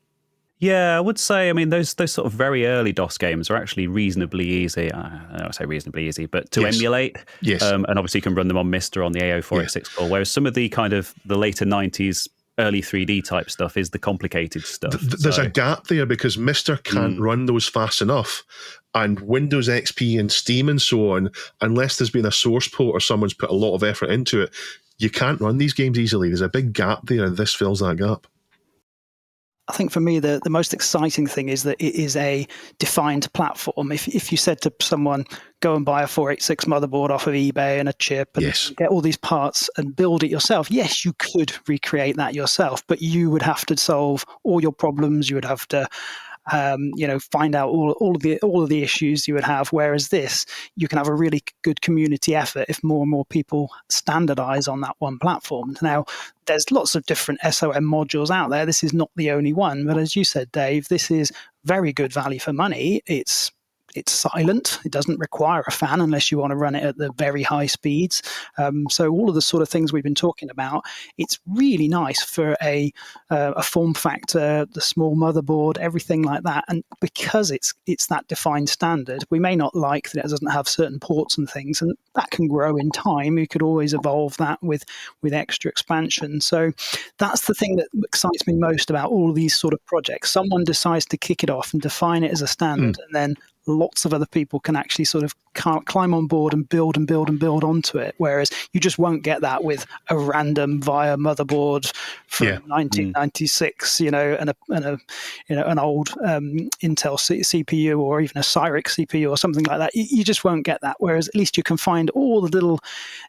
Yeah, I would say, I mean, those sort of very early DOS games are actually reasonably easy. I don't say reasonably easy, but to emulate. Yes. And obviously you can run them on MiSTer on the AO486 core, whereas some of the kind of the later 90s, early 3D type stuff is the complicated stuff. There's a gap there because MiSTer can't run those fast enough. And Windows XP and Steam and so on, unless there's been a source port or someone's put a lot of effort into it, you can't run these games easily. There's a big gap there, and this fills that gap. I think for me, the most exciting thing is that it is a defined platform. If you said to someone, go and buy a 486 motherboard off of eBay and a chip and get all these parts and build it yourself, yes, you could recreate that yourself, but you would have to solve all your problems. You would have to find out all of the issues you would have. Whereas this, you can have a really good community effort if more and more people standardize on that one platform. Now, there's lots of different SOM modules out there. This is not the only one, but as you said, Dave, this is very good value for money. It's it's silent. It doesn't require a fan unless you want to run it at the very high speeds. So all of the sort of things we've been talking about, it's really nice for a form factor, the small motherboard, everything like that. And because it's that defined standard, we may not like that it doesn't have certain ports and things, and that can grow in time. You could always evolve that with extra expansion. So that's the thing that excites me most about all of these sort of projects. Someone decides to kick it off and define it as a standard, and then lots of other people can actually sort of climb on board and build onto it. Whereas you just won't get that with a random VIA motherboard from 1996, and an old Intel CPU or even a Cyrix CPU or something like that. You just won't get that. Whereas at least you can find all the little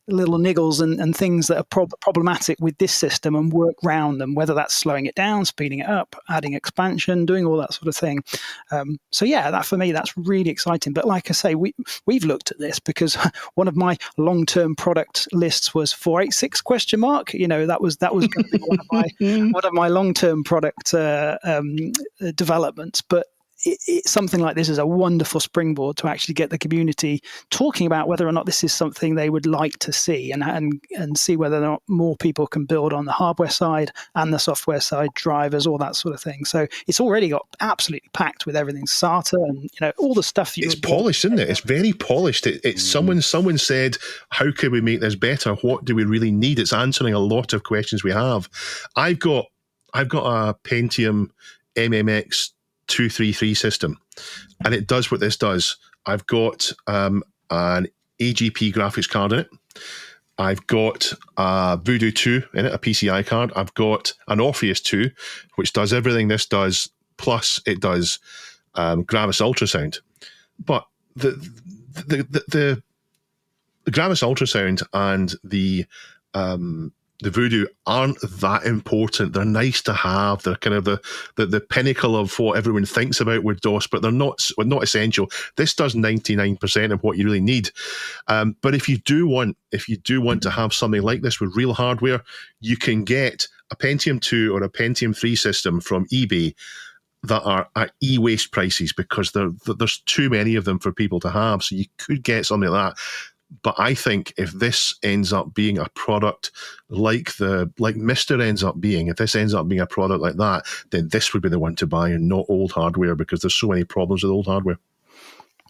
niggles and things that are problematic with this system and work around them, whether that's slowing it down, speeding it up, adding expansion, doing all that sort of thing. So yeah, that for me, that's really exciting. But like I say, we've looked at this because one of my long-term product lists was 486 ? That was going to be one of my long-term product developments. But something like this is a wonderful springboard to actually get the community talking about whether or not this is something they would like to see, and see whether or not more people can build on the hardware side and the software side, drivers, all that sort of thing. So it's already got absolutely packed with everything SATA and all the stuff. It's polished, isn't it? It's very polished. It's someone said, how can we make this better? What do we really need? It's answering a lot of questions we have. I've got a Pentium MMX 233 system, and it does what this does. I've got an AGP graphics card in it. I've got a Voodoo 2 in it, a PCI card. I've got an Orpheus 2, which does everything this does, plus it does Gravis ultrasound. But the Gravis ultrasound and the Voodoo aren't that important. They're nice to have. They're kind of the pinnacle of what everyone thinks about with DOS, but they're not essential. This does 99% of what you really need. But if you do want to have something like this with real hardware, you can get a Pentium 2 or a Pentium 3 system from eBay that are at e-waste prices, because there's too many of them for people to have. So you could get something like that. But I think if this ends up being a product like Mister ends up being, if this ends up being a product like that, then this would be the one to buy and not old hardware, because there's so many problems with old hardware.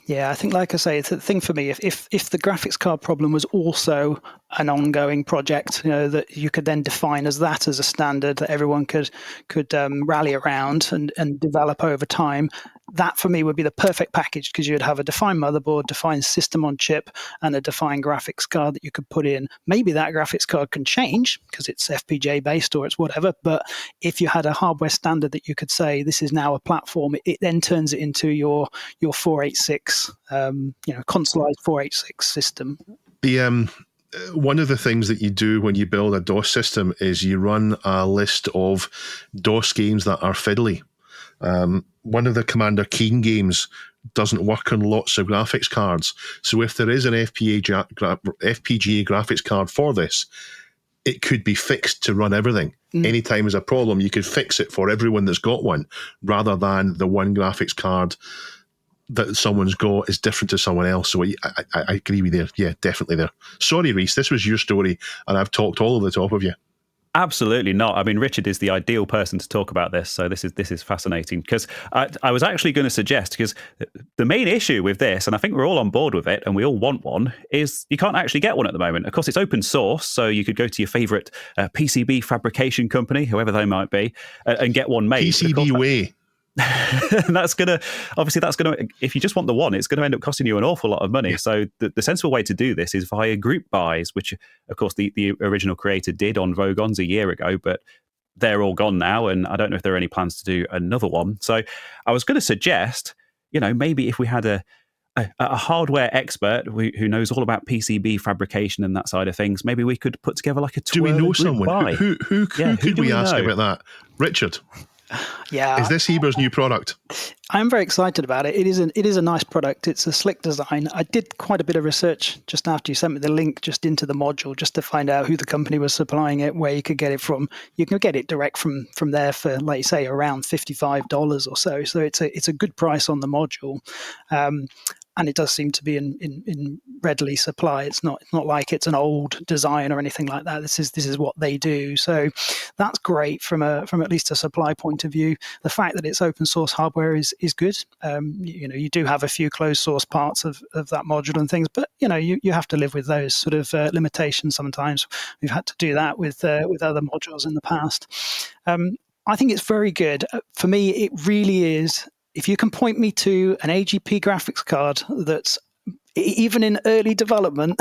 Yeah, I think, like I say, it's the thing for me. If the graphics card problem was also an ongoing project, that you could then define as a standard that everyone could rally around and develop over time, that for me would be the perfect package, because you'd have a defined motherboard, defined system on chip, and a defined graphics card that you could put in. Maybe that graphics card can change because it's FPGA based or it's whatever. But if you had a hardware standard that you could say this is now a platform, it then turns it into your 486, consoleized 486 system. One of the things that you do when you build a DOS system is you run a list of DOS games that are fiddly. One of the Commander Keen games doesn't work on lots of graphics cards. So if there is an FPGA graphics card for this, it could be fixed to run everything. Anytime there's a problem, you could fix it for everyone that's got one, rather than the one graphics card that someone's got is different to someone else. So I agree with you there. Yeah, definitely there. Sorry, Reese, this was your story, and I've talked all over the top of you. Absolutely not. I mean, Richard is the ideal person to talk about this. So this is fascinating, because I was actually going to suggest, because the main issue with this, and I think we're all on board with it and we all want one, is you can't actually get one at the moment. Of course, it's open source, so you could go to your favorite PCB fabrication company, whoever they might be, and get one made. PCBWay. And that's going to, if you just want the one, it's going to end up costing you an awful lot of money. Yeah. So the sensible way to do this is via group buys, which of course the original creator did on Vogons a year ago, but they're all gone now, and I don't know if there are any plans to do another one. So I was going to suggest, maybe if we had a hardware expert who knows all about PCB fabrication and that side of things, maybe we could put together like a Do we know someone? Who could we ask about that? Richard? Yeah. Is this Heber's new product? I'm very excited about it. It is a nice product. It's a slick design. I did quite a bit of research just after you sent me the link just into the module, just to find out who the company was supplying it, where you could get it from. You can get it direct from there for, like you say, around $55 or so. So it's a good price on the module. And it does seem to be in readily supply. It's not like it's an old design or anything like that. This is what they do. So that's great from at least a supply point of view. The fact that it's open source hardware is good. You do have a few closed source parts of that module and things, but you have to live with those sort of limitations sometimes. We've had to do that with other modules in the past. I think it's very good. For me, it really is. If you can point me to an AGP graphics card that's even in early development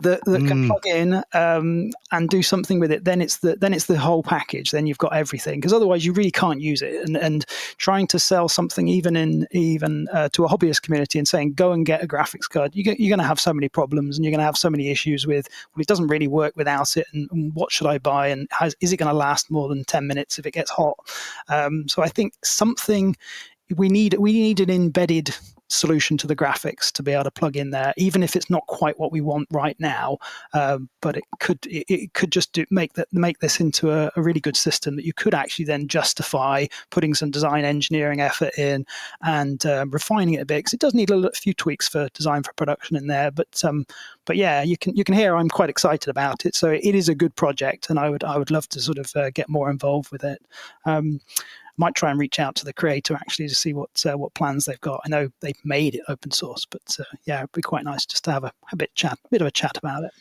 that can plug in and do something with it, then it's the whole package. Then you've got everything, because otherwise you really can't use it. And trying to sell something even to a hobbyist community and saying go and get a graphics card, you're going to have so many problems and you're going to have so many issues with, well, it doesn't really work without it, and what should I buy, and is it going to last more than 10 minutes if it gets hot? So I think we need an embedded solution to the graphics to be able to plug in there, even if it's not quite what we want right now. But it could just make this into a really good system that you could actually then justify putting some design engineering effort in and refining it a bit, because it does need a few tweaks for design for production in there. But yeah, you can hear I'm quite excited about it. So it is a good project, and I would love to sort of get more involved with it. Might try and reach out to the creator actually to see what plans they've got. I know they've made it open source, but it'd be quite nice just to have a bit of a chat about it.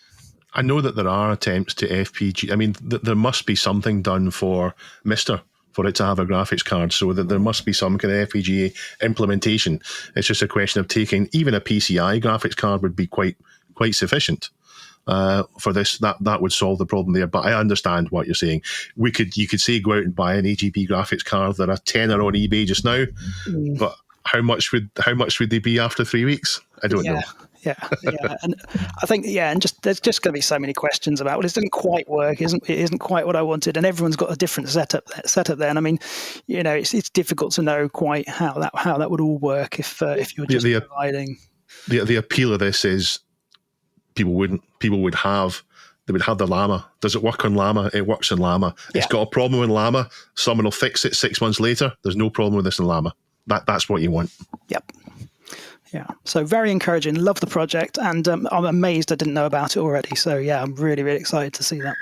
I know that there are attempts to FPG. I mean, there must be something done for Mister for it to have a graphics card, so that there must be some kind of FPGA implementation. It's just a question of taking even a PCI graphics card would be quite sufficient. For this, that would solve the problem there. But I understand what you're saying. You could say go out and buy an AGP graphics card. They're a tenner on eBay just now, but how much would they be after 3 weeks? I don't know. Yeah, and I think and there's just going to be so many questions about, well, it doesn't quite work, it isn't quite what I wanted, and everyone's got a different setup there. And I mean, it's difficult to know quite how that would all work if you're just providing. The appeal of this is people would have the Llama. Does it work on Llama? It works on Llama. Yeah. It's got a problem with Llama. Someone will fix it 6 months later. There's no problem with this in Llama. That's what you want. Yep. Yeah. So very encouraging. Love the project, and I'm amazed I didn't know about it already. So yeah, I'm really, really excited to see that.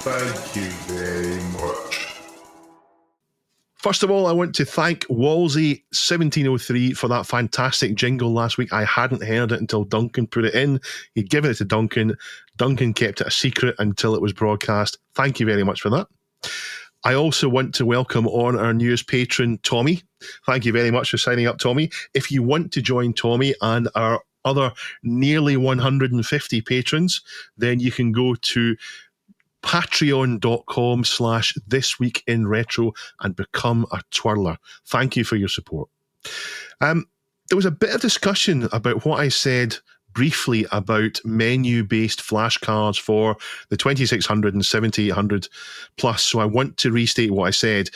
Thank you very much. First of all, I want to thank Wolsey1703 for that fantastic jingle last week. I hadn't heard it until Duncan put it in. He'd given it to Duncan. Duncan kept it a secret until it was broadcast. Thank you very much for that. I also want to welcome on our newest patron, Tommy. Thank you very much for signing up, Tommy. If you want to join Tommy and our other nearly 150 patrons, then you can go to patreon.com/thisweekinretro and become a twirler. Thank you for your support. There was a bit of discussion about what I said briefly about menu-based flashcards for the 2600 and 7800 plus, so I want to restate what I said.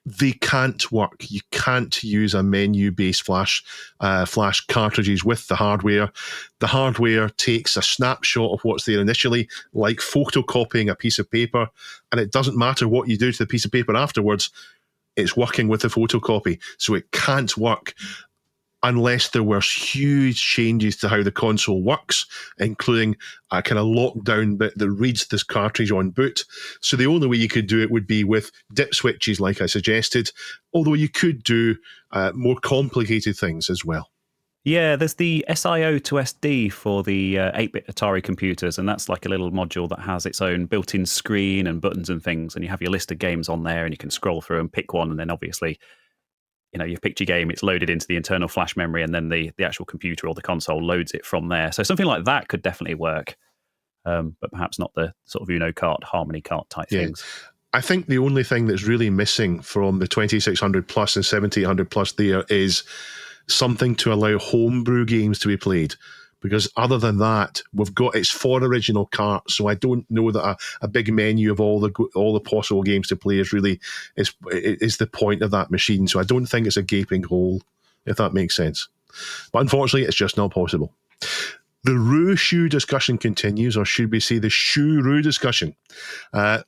They can't work. You can't use a menu-based flash cartridges with the hardware. The hardware takes a snapshot of what's there initially, like photocopying a piece of paper, and it doesn't matter what you do to the piece of paper afterwards. It's working with the photocopy, so it can't work unless there were huge changes to how the console works, including a kind of lockdown bit that reads this cartridge on boot. So the only way you could do it would be with dip switches, like I suggested, although you could do more complicated things as well. Yeah, there's the SIO to SD for the 8-bit Atari computers, and that's like a little module that has its own built-in screen and buttons and things, and you have your list of games on there, and you can scroll through and pick one, and then obviously you've picked your game, it's loaded into the internal flash memory, and then the actual computer or the console loads it from there. So something like that could definitely work, but perhaps not the sort of Uno Kart, Harmony Kart type things. I think the only thing that's really missing from the 2600 plus and 7800 plus there is something to allow homebrew games to be played. Because other than that, it's 4 original carts, so I don't know that a big menu of all the possible games to play is the point of that machine. So I don't think it's a gaping hole, if that makes sense. But unfortunately, it's just not possible. The Roo Shoe discussion continues, or should we say the Shoe-Roo discussion.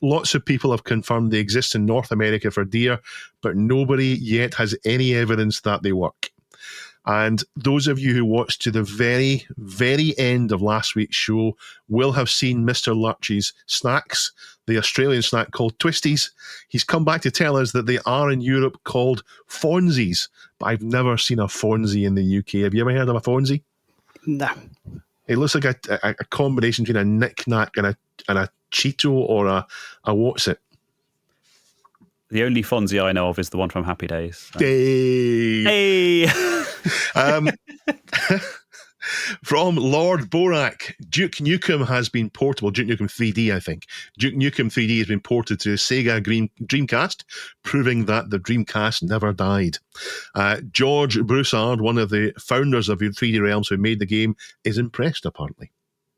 Lots of people have confirmed they exist in North America for deer, but nobody yet has any evidence that they work. And those of you who watched to the very, very end of last week's show will have seen Mr. Lurch's snacks, the Australian snack called Twisties. He's come back to tell us that they are in Europe called Fonzies, but I've never seen a Fonzie in the UK. Have you ever heard of a Fonzie? No. It looks like a combination between a knick-knack and a Cheeto or a what's it? The only Fonzie I know of is the one from Happy Days. So. Hey! From Lord Borak, Duke Nukem has been portable. Duke Nukem 3D, I think. Duke Nukem 3D has been ported to Sega Dreamcast, proving that the Dreamcast never died. George Broussard, one of the founders of 3D Realms who made the game, is impressed, apparently.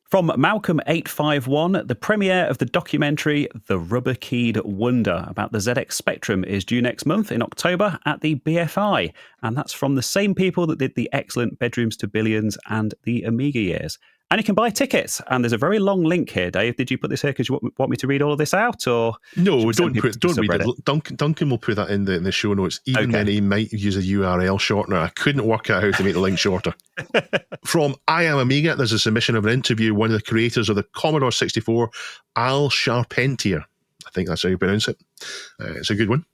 From Malcolm851, the premiere of the documentary The Rubber Keyed Wonder about the ZX Spectrum is due next month in October at the BFI. And that's from the same people that did the excellent Bedrooms to Billions and the Amiga years. And you can buy tickets. And there's a very long link here, Dave. Did you put this here because you want me to read all of this out? Or no, don't read it. Duncan will put that in the show notes, even then he might use a URL shortener. I couldn't work out how to make the link shorter. From I Am Amiga, there's a submission of an interview with one of the creators of the Commodore 64, Al Charpentier. I think that's how you pronounce it. It's a good one.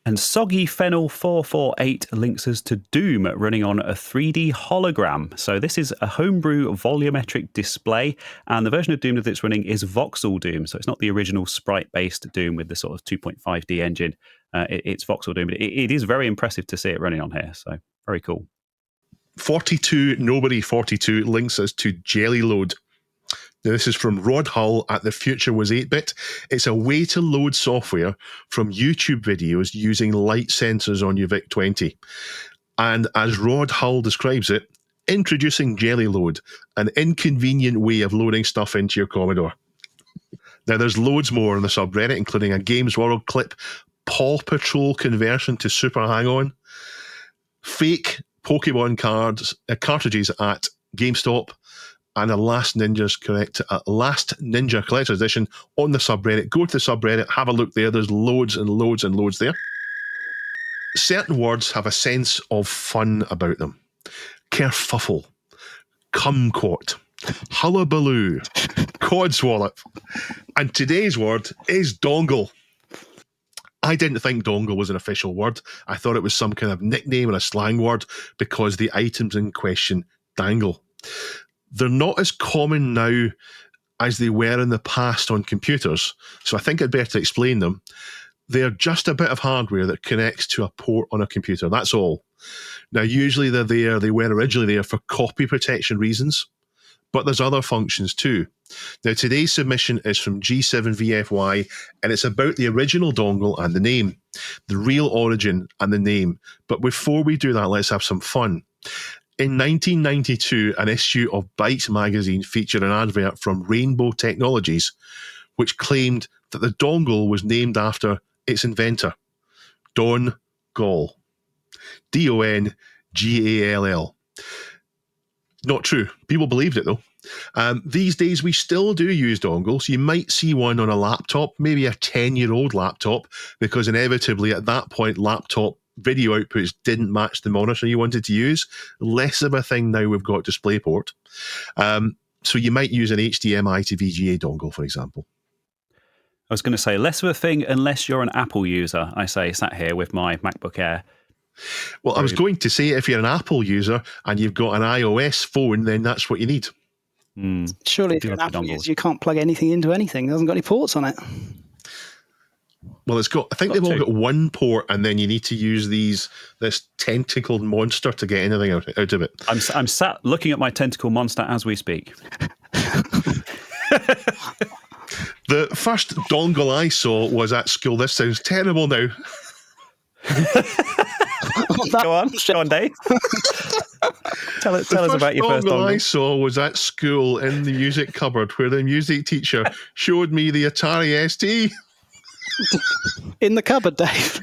And Soggy Fennel 448 links us to Doom running on a 3D hologram. So this is a homebrew volumetric display, and the version of Doom that it's running is voxel Doom. So it's not the original sprite-based Doom with the sort of 2.5D engine. It's voxel Doom. But it is very impressive to see it running on here. So very cool. 42 links us to Jelly Load. Now, this is from Rod Hull at The Future Was 8-Bit. It's a way to load software from YouTube videos using light sensors on your VIC-20. And as Rod Hull describes it, introducing Jelly Load, an inconvenient way of loading stuff into your Commodore. Now, there's loads more on the subreddit, including a Games World clip, Paw Patrol conversion to Super Hang-On, fake Pokemon cartridges at GameStop, and a Last Ninja Collector's Edition on the subreddit. Go to the subreddit, have a look there. There's loads and loads and loads there. Certain words have a sense of fun about them. Kerfuffle, kumquat, hullabaloo, codswallop. And today's word is dongle. I didn't think dongle was an official word. I thought it was some kind of nickname and a slang word because the items in question dangle. They're not as common now as they were in the past on computers, so I think I'd better explain them. They're just a bit of hardware that connects to a port on a computer, that's all. Now, usually they were originally there for copy protection reasons, but there's other functions too. Now, today's submission is from G7VFY, and it's about the original dongle and the name, the real origin and the name. But before we do that, let's have some fun. In 1992, an issue of Bytes magazine featured an advert from Rainbow Technologies, which claimed that the dongle was named after its inventor, Don Gall. Dongall. Not true. People believed it, though. These days, we still do use dongles. You might see one on a laptop, maybe a 10-year-old laptop, because inevitably at that point, laptop video outputs didn't match the monitor you wanted to use. Less of a thing now we've got DisplayPort. So you might use an HDMI to VGA dongle, for example. I was going to say less of a thing unless you're an Apple user, I say, sat here with my MacBook Air. Well, I was going to say if you're an Apple user and you've got an iOS phone, then that's what you need. Surely if you're an Apple user, you can't plug anything into anything. It hasn't got any ports on it. Well, it's got. I think they've all got one port, and then you need to use this tentacled monster to get anything out of it. I'm sat looking at my tentacle monster as we speak. The first dongle I saw was at school. This sounds terrible now. Go on, Dave. Tell us about your first dongle. I saw was at school in the music cupboard, where the music teacher showed me the Atari ST. In the cupboard, Dave.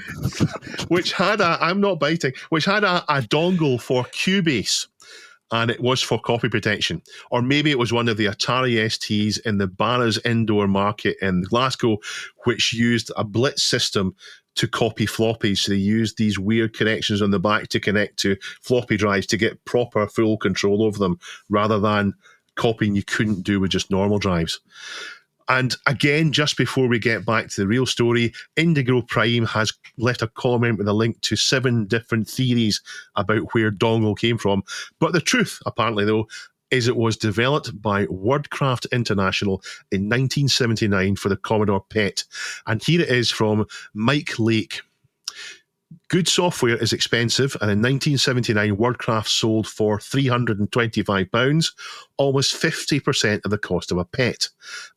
Which had a dongle for Cubase, and it was for copy protection. Or maybe it was one of the Atari STs in the Barra's indoor market in Glasgow, which used a blitz system to copy floppies. So they used these weird connections on the back to connect to floppy drives to get proper full control over them, rather than copying you couldn't do with just normal drives. And again, just before we get back to the real story, Indigo Prime has left a comment with a link to 7 different theories about where dongle came from. But the truth, apparently, though, is it was developed by Wordcraft International in 1979 for the Commodore PET. And here it is from Mike Lake. Good software is expensive, and in 1979, Wordcraft sold for £325, almost 50% of the cost of a PET,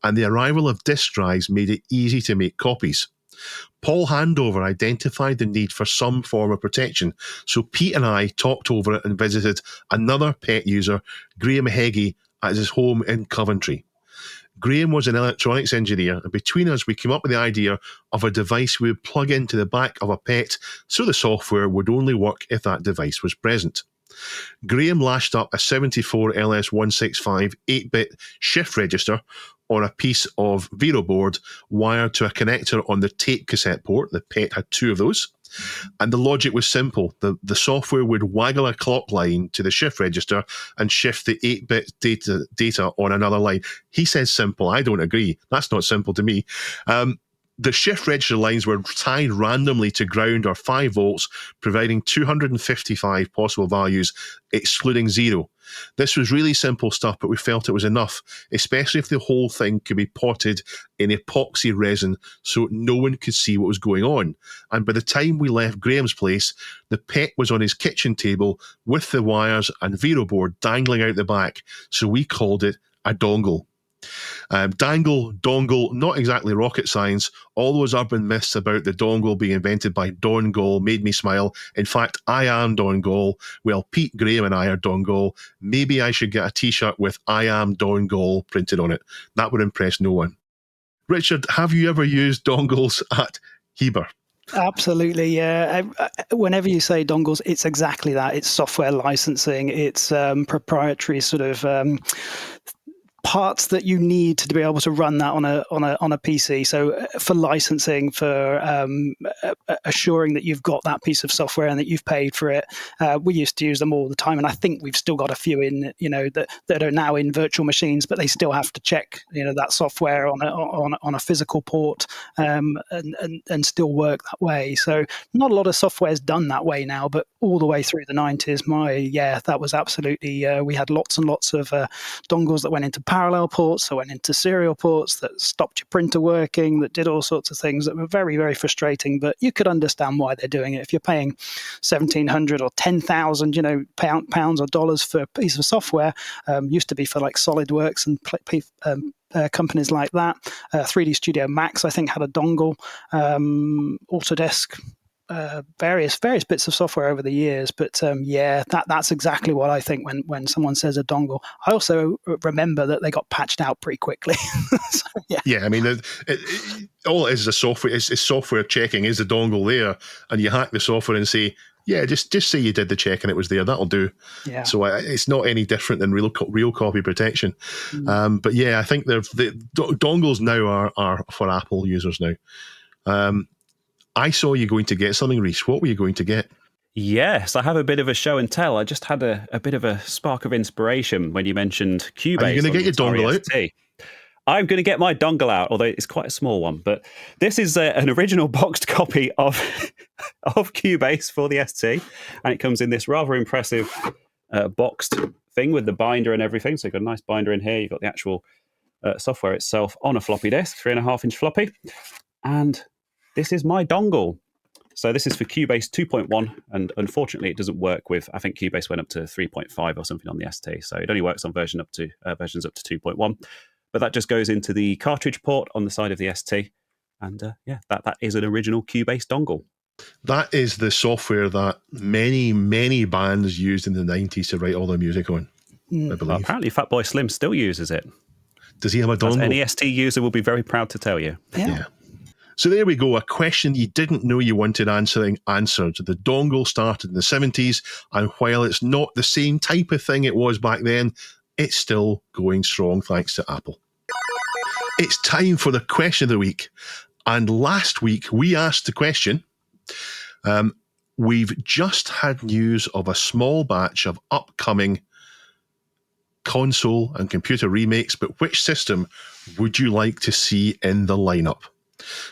and the arrival of disk drives made it easy to make copies. Paul Handover identified the need for some form of protection, so Pete and I talked over it and visited another PET user, Graham Heggie, at his home in Coventry. Graham was an electronics engineer, and between us we came up with the idea of a device we would plug into the back of a PET so the software would only work if that device was present. Graham lashed up a 74 LS165 8-bit shift register on a piece of Vero board wired to a connector on the tape cassette port. The PET had 2 of those. And the logic was simple. The software would waggle a clock line to the shift register and shift the 8-bit data on another line. He says simple. I don't agree. That's not simple to me. The shift register lines were tied randomly to ground or 5 volts, providing 255 possible values, excluding 0. This was really simple stuff, but we felt it was enough, especially if the whole thing could be potted in epoxy resin so no one could see what was going on. And by the time we left Graham's place, the PET was on his kitchen table with the wires and Vero board dangling out the back, so we called it a dongle. Dongle, not exactly rocket science. All those urban myths about the dongle being invented by Dongle made me smile. In fact, I am Dongle. Well, Pete, Graham and I are Dongle. Maybe I should get a t-shirt with I am Dongle printed on it. That would impress no one. Richard, have you ever used dongles at Heber? Absolutely, yeah. Whenever you say dongles, it's exactly that. It's software licensing. It's proprietary sort of parts that you need to be able to run that on a PC. So for licensing, for assuring that you've got that piece of software and that you've paid for it, we used to use them all the time, and I think we've still got a few in, that are now in virtual machines, but they still have to check, that software on a physical port, and still work that way. So not a lot of software is done that way now, but all the way through the 90s, that was absolutely. We had lots and lots of dongles that went into parallel ports, that went into serial ports, that stopped your printer working, that did all sorts of things that were very, very frustrating. But you could understand why they're doing it. If you're paying $1,700 or $10,000, pounds or dollars for a piece of software, used to be for like SolidWorks and companies like that. 3D Studio Max, I think, had a dongle. Autodesk. Various bits of software over the years, but that's exactly what I think when someone says a dongle. I also remember that they got patched out pretty quickly. So, yeah. I mean, all it is a software. It's software checking. Is the dongle there? And you hack the software and say, just say you did the check and it was there. That'll do. Yeah. So it's not any different than real copy protection. But I think the dongles now are for Apple users now. I saw you going to get something, Rhys. What were you going to get? Yes, I have a bit of a show and tell. I just had a bit of a spark of inspiration when you mentioned Cubase. Are you going to get your dongle out? I'm going to get my dongle out, although it's quite a small one. But this is an original boxed copy of Cubase for the ST, and it comes in this rather impressive boxed thing with the binder and everything. So you've got a nice binder in here. You've got the actual software itself on a floppy disk, 3.5-inch floppy, and this is my dongle. So this is for Cubase 2.1, and unfortunately it doesn't work with, I think Cubase went up to 3.5 or something on the ST, so it only works on versions up to 2.1. But that just goes into the cartridge port on the side of the ST, and that is an original Cubase dongle. That is the software that many, many bands used in the 90s to write all their music on, I believe. Well, apparently Fatboy Slim still uses it. Does he have a dongle? As any ST user will be very proud to tell you. Yeah. So there we go. A question you didn't know you wanted answered. The dongle started in the 70s, and while it's not the same type of thing it was back then, it's still going strong thanks to Apple. It's time for the question of the week. And last week we asked the question, we've just had news of a small batch of upcoming console and computer remakes, but which system would you like to see in the lineup?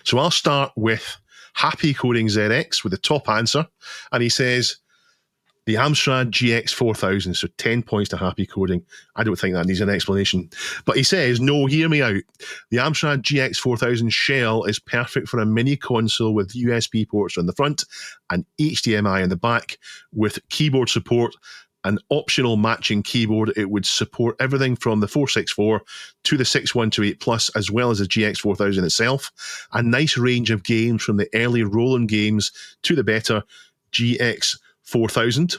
So I'll start with Happy Coding ZX with the top answer, and he says the Amstrad GX 4000, so 10 points to Happy Coding. I don't think that needs an explanation. But he says, no, hear me out. The Amstrad GX 4000 shell is perfect for a mini console with USB ports on the front and HDMI on the back with keyboard support. An optional matching keyboard. It would support everything from the 464 to the 6128 Plus, as well as the GX 4000 itself. A nice range of games from the early Roland games to the better GX 4000,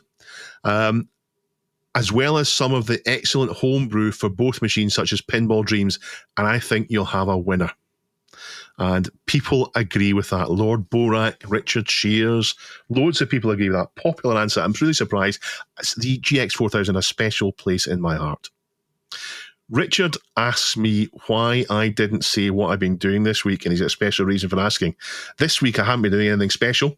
as well as some of the excellent homebrew for both machines, such as Pinball Dreams. And I think you'll have a winner. And people agree with that. Lord Borak, Richard Shears, loads of people agree with that. Popular answer. I'm really surprised. The GX 4000 a special place in my heart. Richard asks me why I didn't say what I've been doing this week, and he's got a special reason for asking. This week I haven't been doing anything special.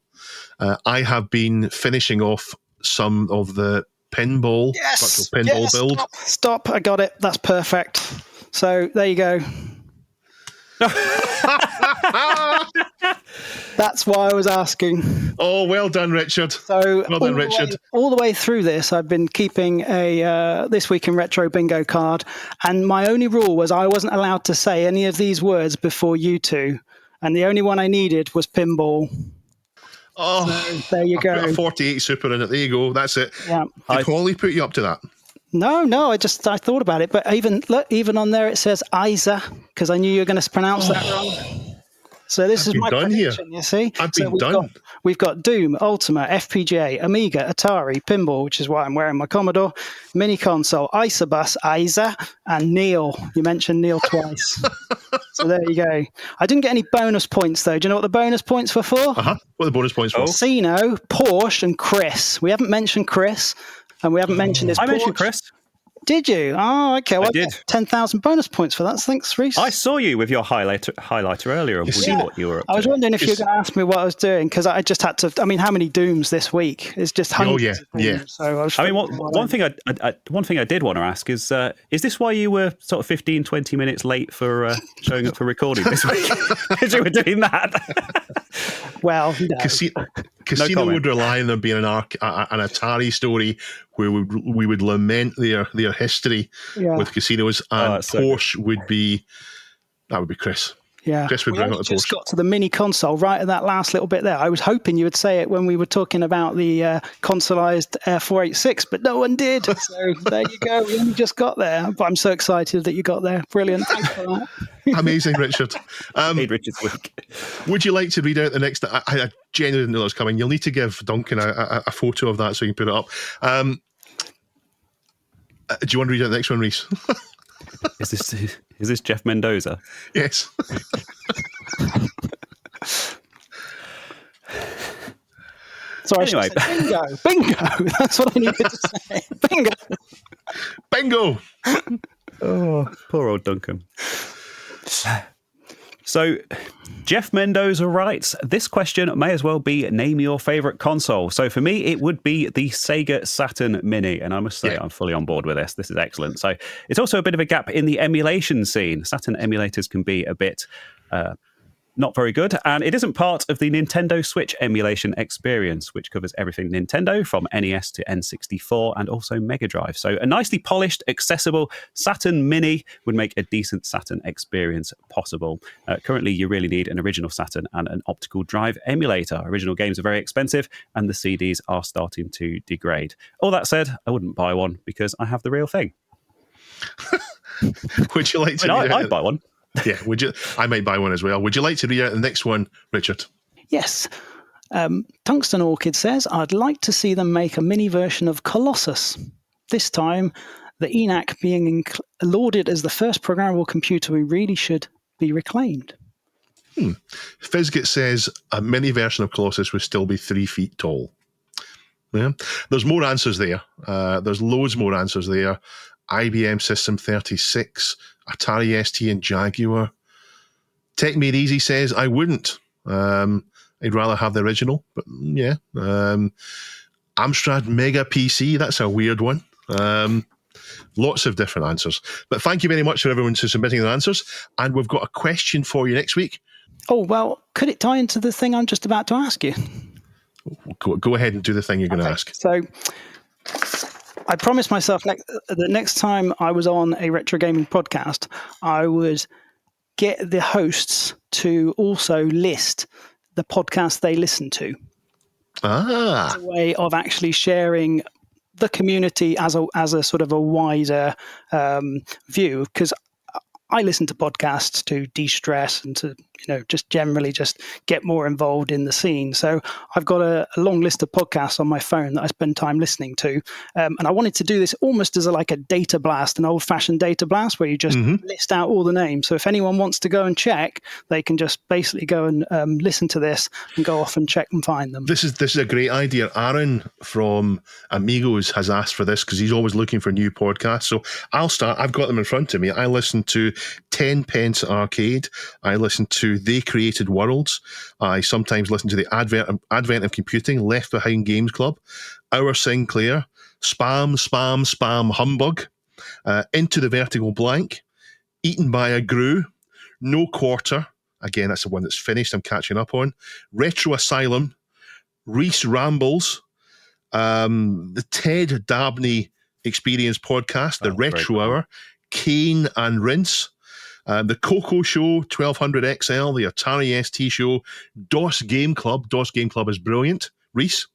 I have been finishing off some of the pinball, virtual pinball build. Stop, I got it. That's perfect. So there you go. That's why I was asking. Oh, well done, Richard. So well done, Richard. All the way through this, I've been keeping a This Week in Retro bingo card, and my only rule was I wasn't allowed to say any of these words before you two, and the only one I needed was pinball. Oh, so there you go. Put a 48 Super in it. There you go. That's it. Yeah. Did Holly put you up to that? No, I thought about it, but even on there it says Isa, because I knew you were going to pronounce that wrong. So this is my prediction, you see. I've been done. We've got Doom, Ultima, FPGA, Amiga, Atari, Pinball, which is why I'm wearing my Commodore, Mini Console, Isabus, Isa, and Neil. You mentioned Neil twice. So there you go. I didn't get any bonus points, though. Do you know what the bonus points were for? What are the bonus points for? Sino, Porsche, and Chris. We haven't mentioned Chris. And we haven't mentioned his. I mentioned Chris. Did you? Oh, okay. Well, I did. 10,000 bonus points for that. Thanks, Reese. I saw you with your highlighter earlier. And what you were up to. I was wondering if you were going to ask me what I was doing, because I just had to. I mean, how many Dooms this week? It's just hundreds. Oh yeah. So one thing I did want to ask is this why you were sort of 15-20 minutes late for showing up for recording this week? Because you were doing that. Well, no. Casino would rely on there being an Atari story where we would lament their history with casinos, and Porsche would be Chris. Yeah, Chris would bring out the just Porsche. got to the mini console right at that last little bit there. I was hoping you would say it when we were talking about the consoleized 486, but no one did. So there you go. We only just got there, but I'm so excited that you got there. Brilliant. Thanks for that. Amazing, Richard. Made Richard's week. Would you like to read out the next? I genuinely didn't know that was coming. You'll need to give Duncan a photo of that so you can put it up. Do you want to read out the next one, Reese? Is this Jeff Mendoza? Yes. Sorry, anyway. Bingo. That's what I needed to say. Bingo. Oh, poor old Duncan. So, Jeff Mendoza writes, this question may as well be name your favourite console. So for me, it would be the Sega Saturn Mini. And I must say, I'm fully on board with this. This is excellent. So it's also a bit of a gap in the emulation scene. Saturn emulators can be a bit not very good. And it isn't part of the Nintendo Switch emulation experience, which covers everything Nintendo from NES to N64 and also Mega Drive. So a nicely polished, accessible Saturn Mini would make a decent Saturn experience possible. Currently, you really need an original Saturn and an optical drive emulator. Original games are very expensive and the CDs are starting to degrade. All that said, I wouldn't buy one because I have the real thing. Would you like to? I'd buy one. Yeah, would you? I might buy one as well. Would you like to read out the next one, Richard? Yes. Tungsten Orchid says, I'd like to see them make a mini version of Colossus. This time, the ENAC being lauded as the first programmable computer we really should be reclaimed. Fizgit says a mini version of Colossus would still be 3 feet tall. Yeah, there's more answers there. There's loads more answers there. IBM System 36, Atari ST and Jaguar. Tech Made Easy says, I wouldn't. I'd rather have the original, but yeah. Amstrad Mega PC, that's a weird one. Lots of different answers. But thank you very much for everyone for submitting their answers. And we've got a question for you next week. Oh, well, could it tie into the thing I'm just about to ask you? Go ahead and do the thing you're going to ask. So I promised myself that next time I was on a retro gaming podcast, I would get the hosts to also list the podcast they listen to. It's a way of actually sharing the community as a sort of a wider view, because I listen to podcasts to de-stress and to, just generally just get more involved in the scene. So I've got a long list of podcasts on my phone that I spend time listening to. And I wanted to do this almost as like a data blast, an old-fashioned data blast where you just list out all the names. So if anyone wants to go and check, they can just basically go and listen to this and go off and check and find them. This is a great idea. Aaron from Amigos has asked for this because he's always looking for new podcasts. So I'll start. I've got them in front of me. I listen to 10 Pence Arcade. I listen to They Created Worlds. I sometimes listen to the Advent of Computing, Left Behind Games Club, Our Sinclair, Spam, Humbug, Into the Vertical Blank, Eaten by a Gru, No Quarter. Again, that's the one that's finished. I'm catching up on. Retro Asylum, Reese Rambles, the Ted Dabney Experience Podcast, the Retro Hour, Kane and Rinse, the Coco Show, 1200XL, the Atari ST Show, DOS Game Club. DOS Game Club is brilliant, Reese.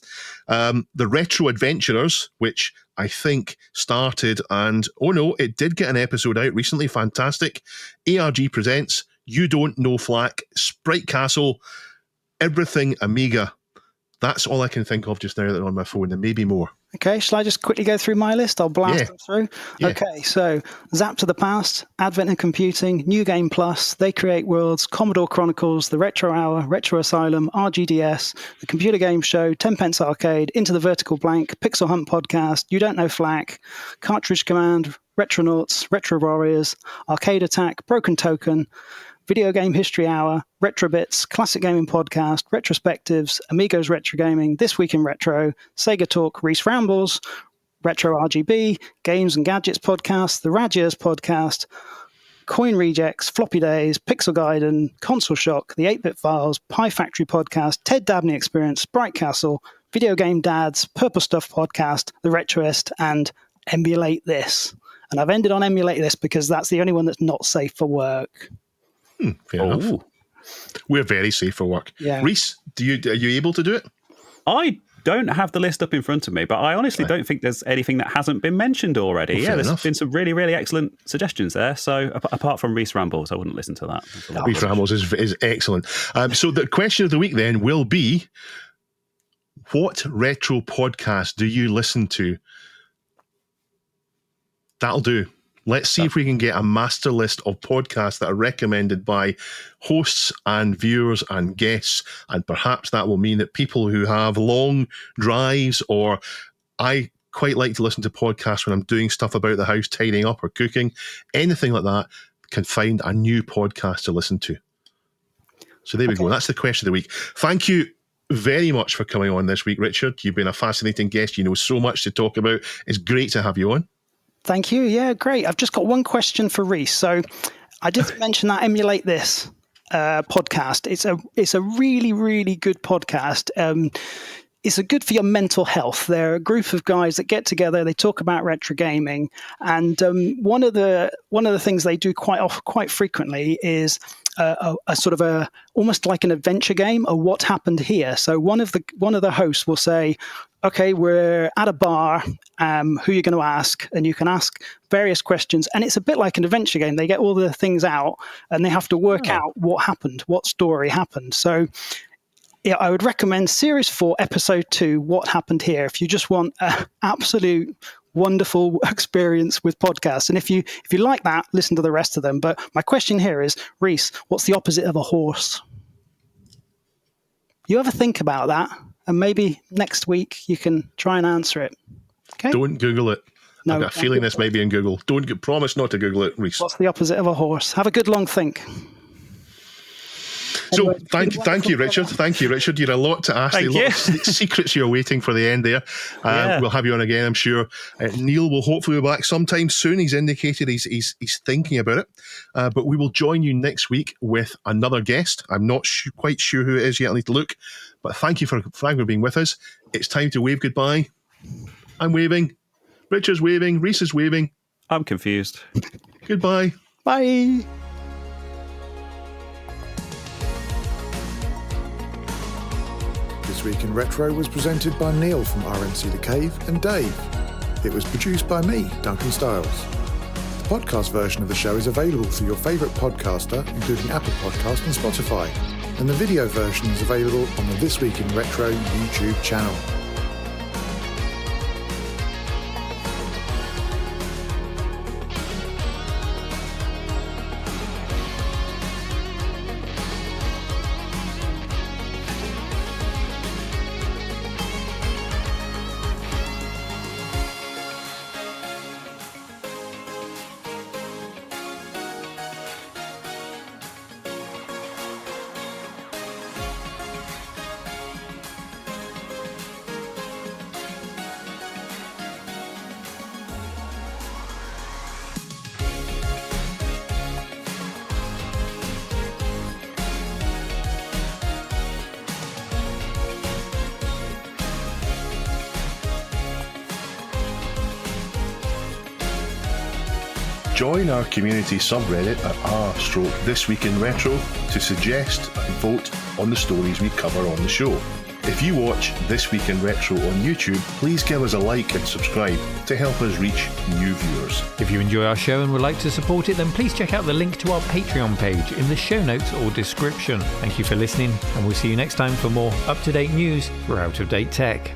The Retro Adventurers, which I think started and, it did get an episode out recently, fantastic. ARG Presents, You Don't Know Flack, Sprite Castle, Everything Amiga. That's all I can think of just now that are on my phone, and maybe more. Okay, shall I just quickly go through my list? I'll blast them through. Yeah. Okay, so Zap to the Past, Advent of Computing, New Game Plus, They Create Worlds, Commodore Chronicles, The Retro Hour, Retro Asylum, RGDS, The Computer Game Show, 10 Pence Arcade, Into the Vertical Blank, Pixel Hunt Podcast, You Don't Know Flack, Cartridge Command, Retronauts, Retro Warriors, Arcade Attack, Broken Token, Video Game History Hour, Retro Bits, Classic Gaming Podcast, Retrospectives, Amigos Retro Gaming, This Week in Retro, Sega Talk, Reese Rambles, Retro RGB, Games and Gadgets Podcast, The Radgers Podcast, Coin Rejects, Floppy Days, Pixel Gaiden, Console Shock, The 8-Bit Files, Pie Factory Podcast, Ted Dabney Experience, Sprite Castle, Video Game Dads, Purple Stuff Podcast, The Retroist, and Emulate This. And I've ended on Emulate This because that's the only one that's not safe for work. Fair enough. We're very safe for work. Yeah. Reese, are you able to do it? I don't have the list up in front of me, but I honestly don't think there's anything that hasn't been mentioned already. Well, there's been some really, really excellent suggestions there. So apart from Reese Rambles, I wouldn't listen to that. Reese Rambles is excellent. So the question of the week then will be, what retro podcast do you listen to? That'll do. Let's see if we can get a master list of podcasts that are recommended by hosts and viewers and guests. And perhaps that will mean that people who have long drives, or I quite like to listen to podcasts when I'm doing stuff about the house, tidying up or cooking, anything like that, can find a new podcast to listen to. So there we go. That's the question of the week. Thank you very much for coming on this week, Richard. You've been a fascinating guest. You know so much to talk about. It's great to have you on. Thank you. Yeah, great. I've just got one question for Reese. So I did mention that Emulate This. podcast. It's a really, really good podcast. It's good for your mental health. They're a group of guys that get together. They talk about retro gaming, and one of the things they do quite frequently is a sort of almost like an adventure game, or what happened here. So one of the hosts will say, "Okay, we're at a bar. Who are you going to ask?" And you can ask various questions, and it's a bit like an adventure game. They get all the things out, and they have to work out what happened, what story happened. So. Yeah, I would recommend Series 4, Episode 2, What Happened Here, if you just want an absolute wonderful experience with podcasts. And if you like that, listen to the rest of them. But my question here is, Reese, what's the opposite of a horse? You ever think about that? And maybe next week you can try and answer it. Okay? Don't Google it. No, I've got a feeling this may be in Google. Promise not to Google it, Reese. What's the opposite of a horse? Have a good long think. So thank you, Richard. Thank you, Richard. You had a lot to ask. A lot of secrets you're waiting for the end there. We'll have you on again, I'm sure. Neil will hopefully be back sometime soon. He's indicated he's thinking about it. But we will join you next week with another guest. I'm not quite sure who it is yet. I need to look. But thank you for being with us. It's time to wave goodbye. I'm waving. Richard's waving. Reese is waving. I'm confused. Goodbye. Bye. This Week in Retro was presented by Neil from RMC The Cave and Dave. It was produced by me, Duncan Styles. The podcast version of the show is available through your favourite podcaster, including Apple Podcasts and Spotify. And the video version is available on the This Week in Retro YouTube channel. Join our community subreddit at r/This Week in Retro to suggest and vote on the stories we cover on the show. If you watch This Week in Retro on YouTube, please give us a like and subscribe to help us reach new viewers. If you enjoy our show and would like to support it, then please check out the link to our Patreon page in the show notes or description. Thank you for listening, and we'll see you next time for more up-to-date news for out-of-date tech.